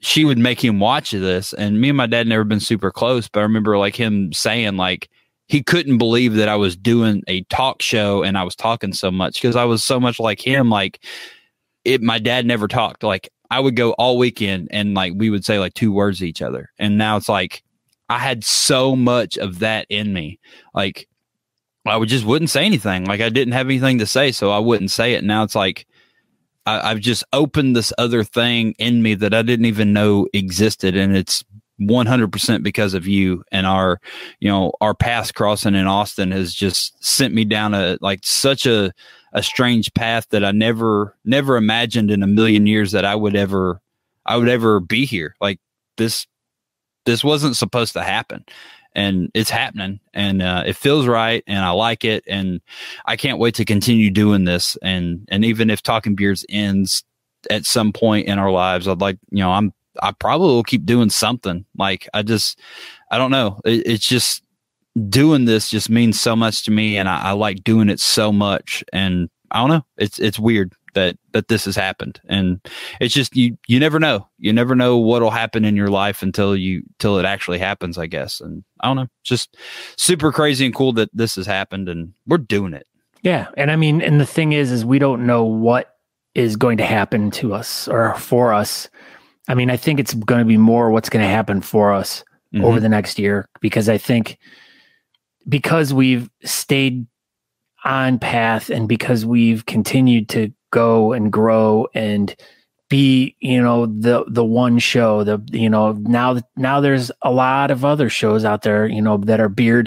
she would make him watch this. And me and my dad never been super close, but I remember like him saying like he couldn't believe that I was doing a talk show and I was talking so much, because I was so much like him. Like, my dad never talked. Like, I would go all weekend and like we would say like 2 words to each other. And now it's like I had so much of that in me. Like, I wouldn't say anything. Like, I didn't have anything to say, so I wouldn't say it. Now it's like I've just opened this other thing in me that I didn't even know existed. And it's 100% because of you, and our paths crossing in Austin has just sent me down such a strange path that I never imagined in a million years that I would ever be here. Like, this wasn't supposed to happen. and it's happening, and it feels right, and I like it, and I can't wait to continue doing this. And even if Talking Beards ends at some point in our lives, I'd like, I probably will keep doing something. Like, I don't know. It's just, doing this just means so much to me, and I like doing it so much. And I don't know. It's weird that this has happened, and it's just you never know. You never know what'll happen in your life until it actually happens, I guess. And I don't know. It's just super crazy and cool that this has happened, and we're doing it. Yeah, and I mean, and the thing is we don't know what is going to happen to us or for us. I mean, I think it's going to be more what's going to happen for us over the next year, because I think because we've stayed on path and because we've continued to go and grow and be, the one show, now there's a lot of other shows out there, that are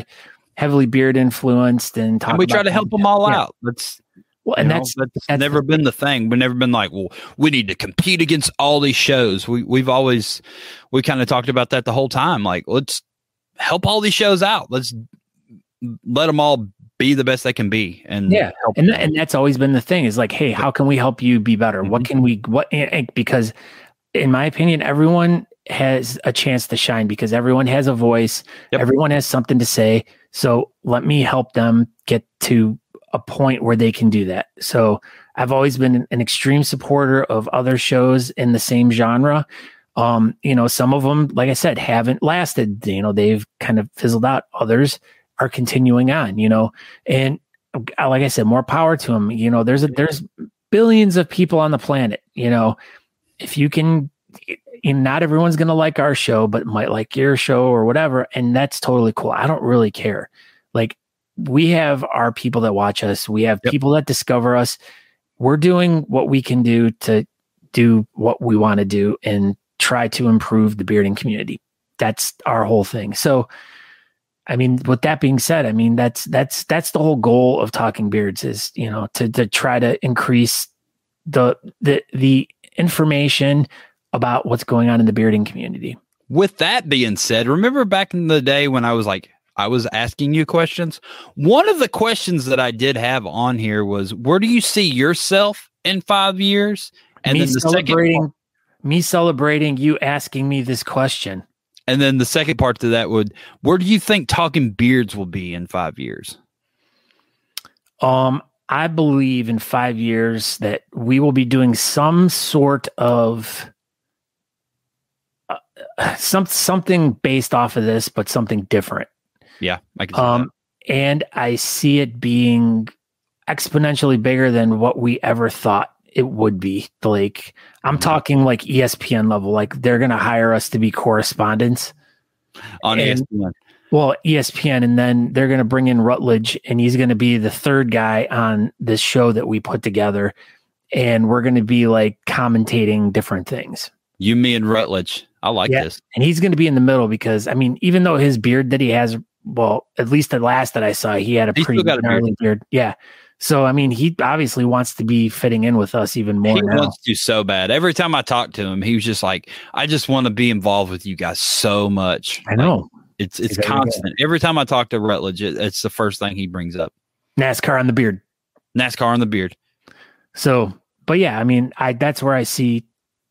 heavily beard influenced, and we try to help them all out. That's never been the thing. We've never been like, well, we need to compete against all these shows. We kind of talked about that the whole time. Like, let's help all these shows out. Let's let them all be the best they can be. And and that's always been the thing, is like, hey, how can we help you be better? What can we, because in my opinion, everyone has a chance to shine, because everyone has a voice. Everyone has something to say. So let me help them get to a point where they can do that. So I've always been an extreme supporter of other shows in the same genre. Some of them, like I said, haven't lasted, they've kind of fizzled out. Others are continuing on, and like I said, more power to them. There's billions of people on the planet. If you can, not everyone's going to like our show, but might like your show or whatever. And that's totally cool. I don't really care. Like, we have our people that watch us. We have people that discover us. We're doing what we can do to do what we want to do and try to improve the bearding community. That's our whole thing. So, I mean, with that being said, I mean, that's the whole goal of Talking Beards, is, to try to increase the information about what's going on in the bearding community. With that being said, remember back in the day when I was asking you questions? One of the questions that I did have on here was, where do you see yourself in 5 years? And then me celebrating you asking me this question. And then the second part to that where do you think Talking Beards will be in 5 years? I believe in 5 years that we will be doing some sort of something based off of this, but something different. Yeah, I can see that. And I see it being exponentially bigger than what we ever thought it would be. Like, I'm talking like ESPN level. Like, they're going to hire us to be correspondents on ESPN. Well, ESPN, and then they're going to bring in Rutledge, and he's going to be the third guy on this show that we put together, and we're going to be like commentating different things. You, me, and Rutledge. I like this. And he's going to be in the middle, because I mean, even though his beard that he has, well, at least the last that I saw, he had a pretty gnarly beard. Yeah. So, I mean, he obviously wants to be fitting in with us even more. He wants to so bad. Every time I talk to him, he was just like, I just want to be involved with you guys so much. I know. It's constant. Every time I talk to Rutledge, it's the first thing he brings up. NASCAR on the beard. NASCAR on the beard. So, but yeah, I mean, that's where I see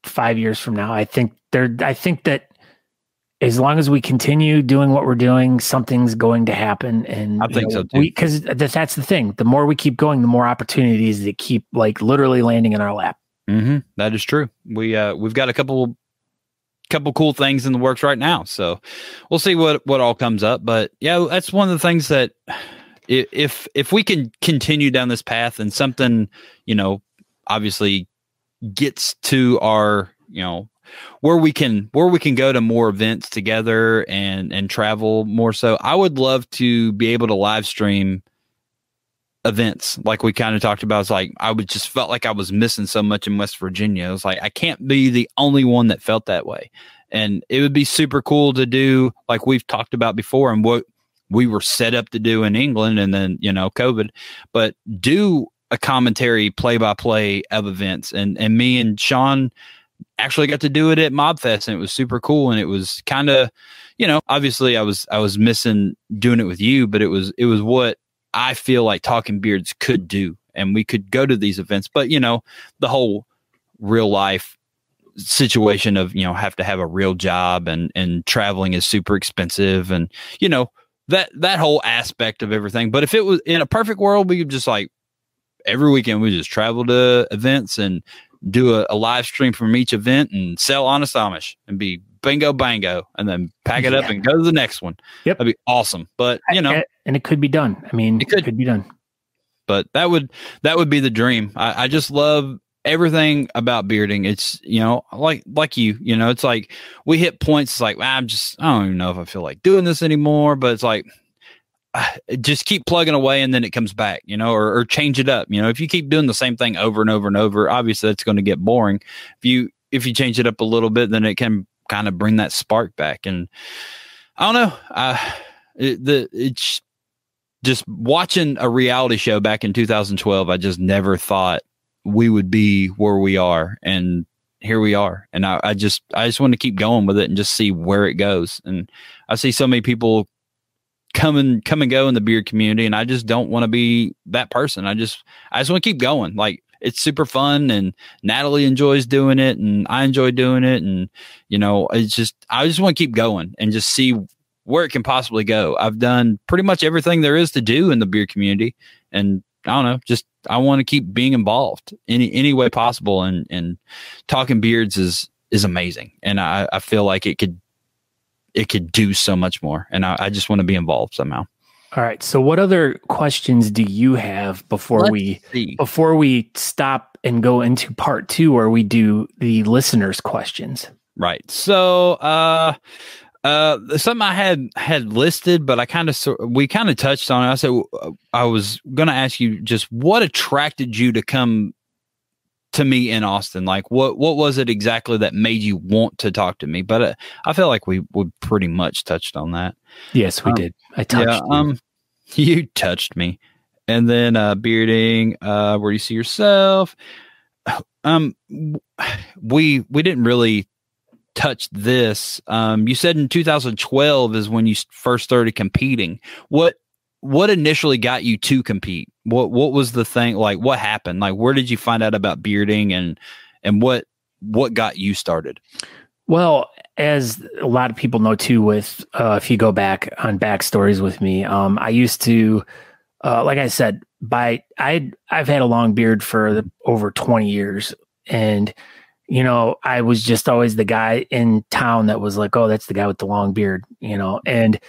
5 years from now. I think that as long as we continue doing what we're doing, something's going to happen. And I think so too. Because that's the thing. The more we keep going, the more opportunities that keep like literally landing in our lap. Mm-hmm. That is true. We've got a couple cool things in the works right now. So we'll see what all comes up. But yeah, that's one of the things that if we can continue down this path and something, obviously gets to our, where we can go to more events together and travel more. So I would love to be able to live stream events like we kind of talked about. It's like, I would just felt like I was missing so much in West Virginia. It was like, I can't be the only one that felt that way. And it would be super cool to do, like we've talked about before, and what we were set up to do in England, and then, COVID, but do a commentary play-by-play of events. And me and Sean, actually got to do it at Mobfest, and it was super cool. And it was kind of, obviously I was missing doing it with you, but it was what I feel like Talking Beards could do. And we could go to these events, but the whole real life situation of, have to have a real job and traveling is super expensive, and, that whole aspect of everything. But if it was in a perfect world, we could just like every weekend, we just travel to events and do a live stream from each event and sell Honest Amish and be bingo bango, and then pack it up and go to the next one. Yep. That'd be awesome. But, and it could be done. I mean, it could be done. But that would be the dream. I just love everything about bearding. It's, like you, it's like we hit points. It's like, I don't even know if I feel like doing this anymore, but it's like, just keep plugging away and then it comes back, or change it up. If you keep doing the same thing over and over and over, obviously that's going to get boring. If you change it up a little bit, then it can kind of bring that spark back. And I don't know, it's just watching a reality show back in 2012. I just never thought we would be where we are, and here we are. And I just want to keep going with it and just see where it goes. And I see so many people come and go in the beard community, and I just don't want to be that person. I just want to keep going. Like, it's super fun, and Natalie enjoys doing it, and I enjoy doing it. And, I just want to keep going and just see where it can possibly go. I've done pretty much everything there is to do in the beard community, and I don't know, I want to keep being involved any way possible. And Talking Beards is amazing. And I feel like it could do so much more. And I just want to be involved somehow. All right. So what other questions do you have before we stop and go into part 2, where we do the listeners' questions? Right. So, something I had listed, but we kind of touched on it. I said, I was going to ask you just what attracted you to come to me in Austin. Like, what was it exactly that made you want to talk to me? But I feel like we pretty much touched on that. Yes, we did. I touched you. You touched me. And then bearding, where do you see yourself? We didn't really touch this. You said in 2012 is when you first started competing. What initially got you to compete? What was the thing? Like, what happened? Like, where did you find out about bearding, and what got you started? Well, as a lot of people know too, with if you go back on backstories with me, I used to, like I said, I've had a long beard for over 20 years, and I was just always the guy in town that was like, oh, that's the guy with the long beard, and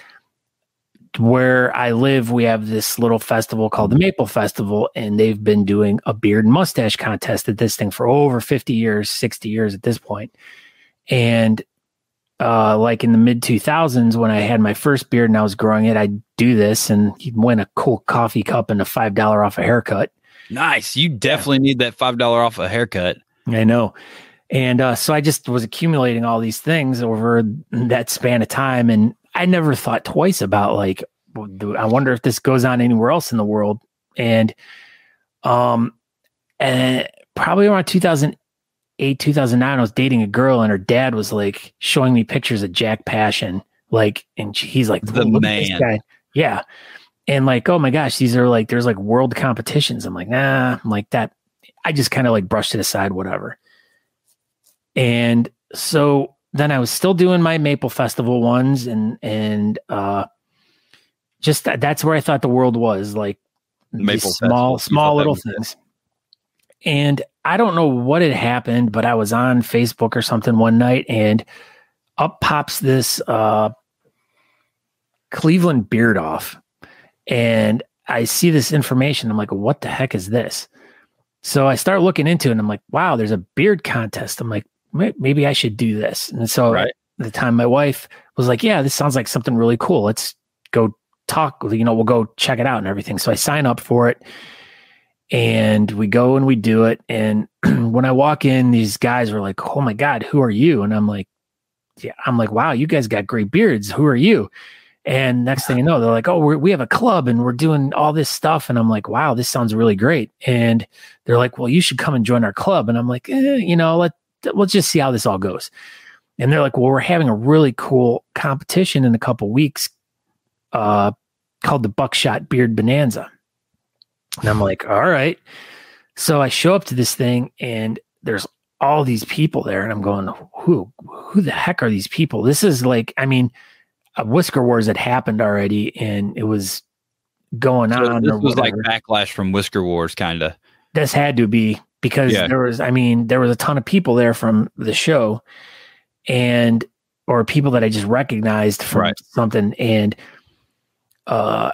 where I live, we have this little festival called the Maple Festival, and they've been doing a beard and mustache contest at this thing for over 50 years, 60 years at this point. And like in the mid 2000s, when I had my first beard and I was growing it, I'd do this and you'd win a cool coffee cup and a $5 off a haircut. Nice. You definitely need that $5 off a haircut. I know. And so I just was accumulating all these things over that span of time. And I never thought twice about, like, I wonder if this goes on anywhere else in the world. And probably around 2008, 2009, I was dating a girl, and her dad was like showing me pictures of Jack Passion. Like, and he's like, the man. This guy. Yeah. And like, oh my gosh, these are like, there's like world competitions. I'm like, nah, I'm like that. I just kind of like brushed it aside, whatever. And so then I was still doing my Maple Festival ones, and just that's where I thought the world was, like these small little things. And I don't know what had happened, but I was on Facebook or something one night, and up pops this Cleveland Beard Off, and I see this information. I'm like, what the heck is this? So I start looking into it, and I'm like, wow, there's a beard contest. I'm like, maybe I should do this. And so at the time, my wife was like, yeah, this sounds like something really cool. Let's go talk, we'll go check it out and everything. So I sign up for it, and we go and we do it. And when I walk in, these guys were like, oh my God, who are you? And I'm like, wow, you guys got great beards. Who are you? And next thing you know, they're like, oh, we have a club and we're doing all this stuff. And I'm like, wow, this sounds really great. And they're like, well, you should come and join our club. And I'm like, let's just see how this all goes. And they're like, well, we're having a really cool competition in a couple weeks called the Buckshot Beard Bonanza. And I'm like, all right. So I show up to this thing and there's all these people there. And I'm going, who the heck are these people? This is like, I mean, a Whisker Wars had happened already and it was going on. This was like backlash from Whisker Wars, kind of. This had to be because there was a ton of people there from the show or people that I just recognized from something. And, I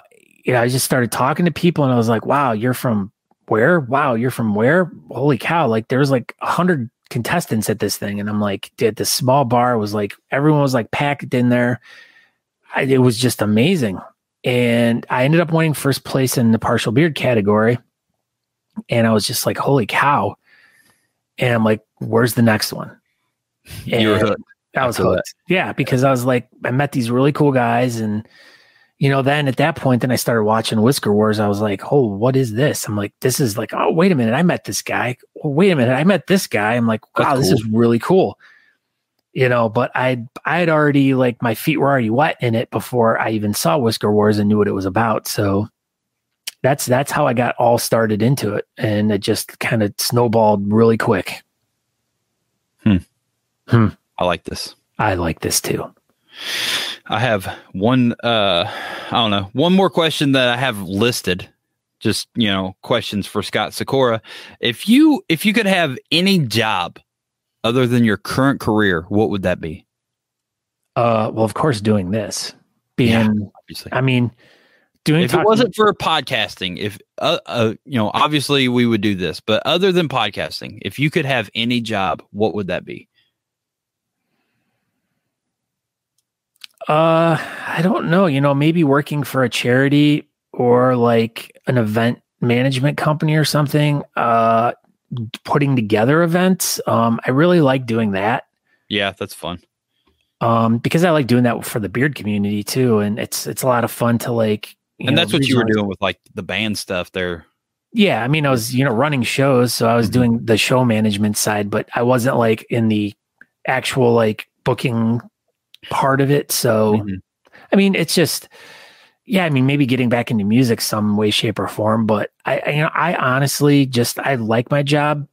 just started talking to people and I was like, wow, you're from where? Wow, you're from where? Holy cow. Like there's like 100 contestants at this thing. And I'm like, dude, this small bar was like, everyone was like packed in there. It was just amazing. And I ended up winning first place in the partial beard category. And I was just like, holy cow. And I'm like, where's the next one? And you were hooked. I was hooked. Yeah, because I was like, I met these really cool guys. And, then at that point, then I started watching Whisker Wars. I was like, oh, what is this? I'm like, this is like, oh, wait a minute. I met this guy. Oh, wait a minute. I met this guy. I'm like, wow, this is really cool. But I had already, like, my feet were already wet in it before I even saw Whisker Wars and knew what it was about. So that's how I got all started into it. And it just kind of snowballed really quick. I like this. I like this too. I have one more question that I have listed. Just, questions for Scott Sikora. If you could have any job other than your current career, what would that be? Well, of course, doing this. Obviously. I mean, if it wasn't for podcasting, if obviously we would do this, but other than podcasting, if you could have any job, what would that be? I don't know, maybe working for a charity or like an event management company or something, putting together events. I really like doing that. Yeah, that's fun. Because I like doing that for the beard community too. And it's a lot of fun to like, and that's what you were doing with like the band stuff there. Yeah. I mean, I was, running shows, so I was doing the show management side, but I wasn't like in the actual like booking part of it. So, I mean, it's just, maybe getting back into music some way, shape or form, but I honestly I like my job,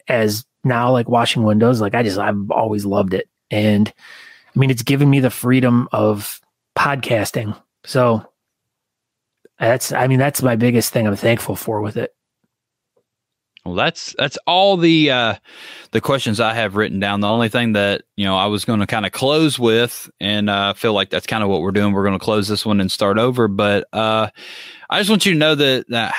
as now like washing windows, like I've always loved it. And I mean, it's given me the freedom of podcasting. So that's my biggest thing I'm thankful for with it. Well, that's all the questions I have written down. The only thing that, I was going to kind of close with, and I feel like that's kind of what we're doing. We're going to close this one and start over. But I just want you to know that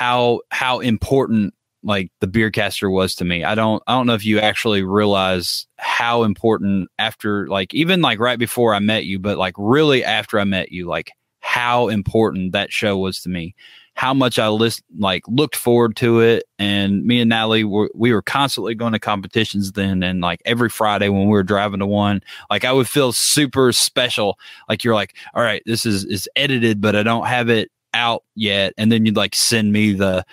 how important like the Beardcaster was to me. I don't know if you actually realize how important after, like, even like right before I met you, but like really after I met you, like how important that show was to me. How much I looked forward to it. And me and Natalie we were constantly going to competitions then. And like every Friday when we were driving to one, like I would feel super special. Like you're like, all right, this is edited, but I don't have it out yet. And then you'd like send me the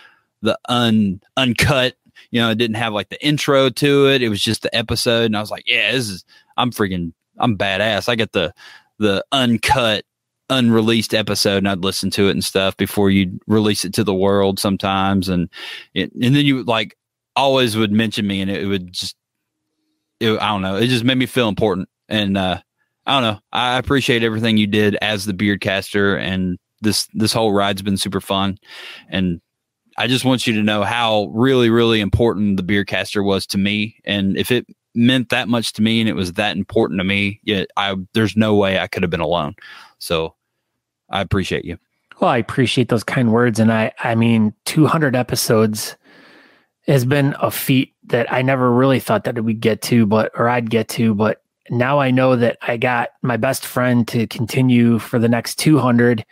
uncut, it didn't have like the intro to it. It was just the episode. And I was like, yeah, I'm badass. I get the uncut, unreleased episode, and I'd listen to it and stuff before you'd release it to the world sometimes. And then you would like always would mention me, and it would I don't know. It just made me feel important. And I don't know. I appreciate everything you did as the Beardcaster, and this whole ride's been super fun. And I just want you to know how really, really important the Beardcaster was to me. And if it meant that much to me and it was that important to me, there's no way I could have been alone. So I appreciate you. Well, I appreciate those kind words. And I mean, 200 episodes has been a feat that I never really thought that we'd get to, I'd get to, but now I know that I got my best friend to continue for the next 200.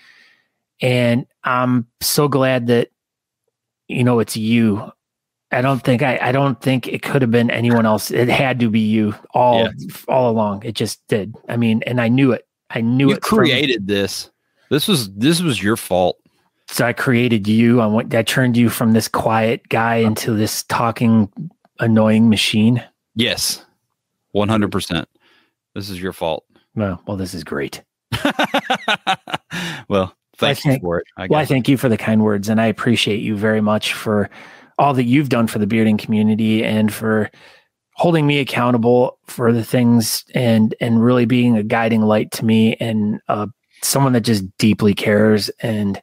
And I'm so glad that, it's you. I don't think it could have been anyone else. It had to be you all along. It just did. I mean, and I knew it. You created this. This was your fault. So I created you. I turned you from this quiet guy into this talking, annoying machine. Yes, 100%. This is your fault. Well, this is great. Well, thank you for it. I thank you for the kind words, and I appreciate you very much for all that you've done for the bearding community and for holding me accountable for the things and really being a guiding light to me and someone that just deeply cares and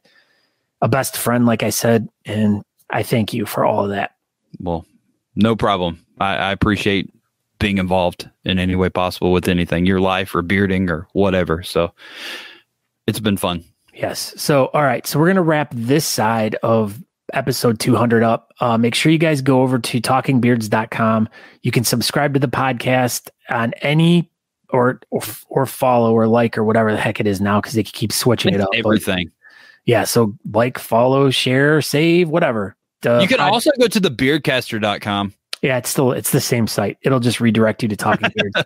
a best friend, like I said. And I thank you for all of that. Well, no problem. I appreciate being involved in any way possible with anything, your life or bearding or whatever. So it's been fun. Yes. So, all right. So we're going to wrap this side of episode 200 up. Make sure you guys go over to talkingbeards.com. You can subscribe to the podcast on any or follow or like or whatever the heck it is now, because they keep switching it up. Everything. But yeah. So like, follow, share, save, whatever. You can also go to thebeardcaster.com. Yeah, it's the same site. It'll just redirect you to Talking Beards.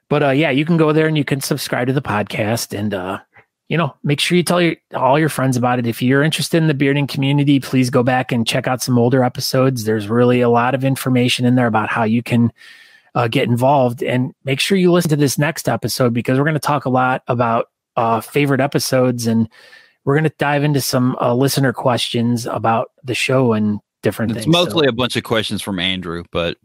But yeah, you can go there and you can subscribe to the podcast and make sure you tell all your friends about it. If you're interested in the bearding community, please go back and check out some older episodes. There's really a lot of information in there about how you can get involved. And make sure you listen to this next episode, because we're going to talk a lot about favorite episodes, and we're going to dive into some listener questions about the show and different things. It's mostly a bunch of questions from Andrew, but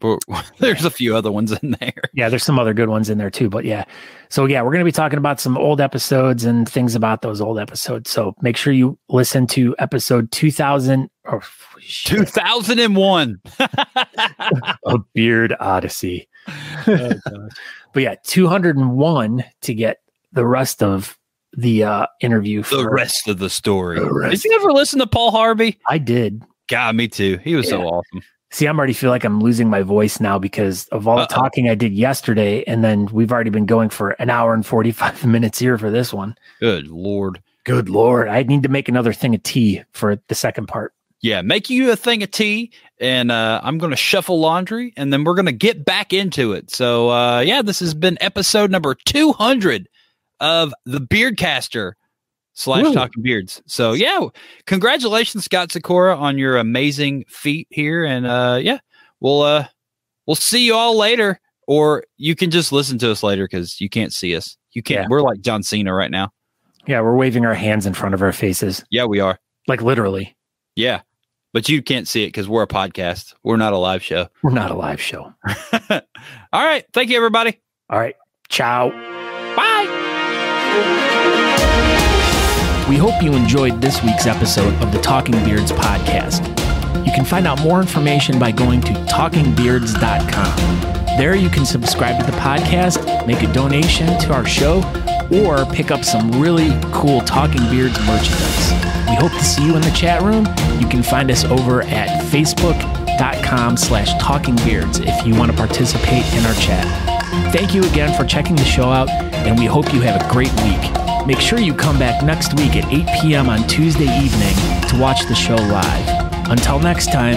there's a few other ones in there. Yeah, there's some other good ones in there too. But yeah. So yeah, we're going to be talking about some old episodes and things about those old episodes. So make sure you listen to episode 2001. A Beard Odyssey. Oh, but yeah, 201 to get the rest of the interview. The rest of the story. Did you ever listen to Paul Harvey? I did. God, me too. He was so awesome. See, I'm already feel like I'm losing my voice now because of all the talking I did yesterday. And then we've already been going for an hour and 45 minutes here for this one. Good Lord. Good Lord. I need to make another thing of tea for the second part. Yeah, make you a thing of tea, and I'm going to shuffle laundry, and then we're going to get back into it. So, this has been episode number 200 of the Beardcaster / Talking Beards. So yeah, congratulations, Scott Sakura, on your amazing feat here. And we'll see you all later, or you can just listen to us later because you can't see us. You can't. Yeah. We're like John Cena right now. Yeah, we're waving our hands in front of our faces. Yeah, we are. Like literally. Yeah, but you can't see it because we're a podcast. We're not a live show. We're not a live show. All right. Thank you, everybody. All right. Ciao. Bye. We hope you enjoyed this week's episode of the Talking Beards podcast. You can find out more information by going to talkingbeards.com. There you can subscribe to the podcast, make a donation to our show, or pick up some really cool Talking Beards merchandise. We hope to see you in the chat room. You can find us over at facebook.com/talkingbeards if you want to participate in our chat. Thank you again for checking the show out, and we hope you have a great week. Make sure you come back next week at 8 p.m. on Tuesday evening to watch the show live. Until next time,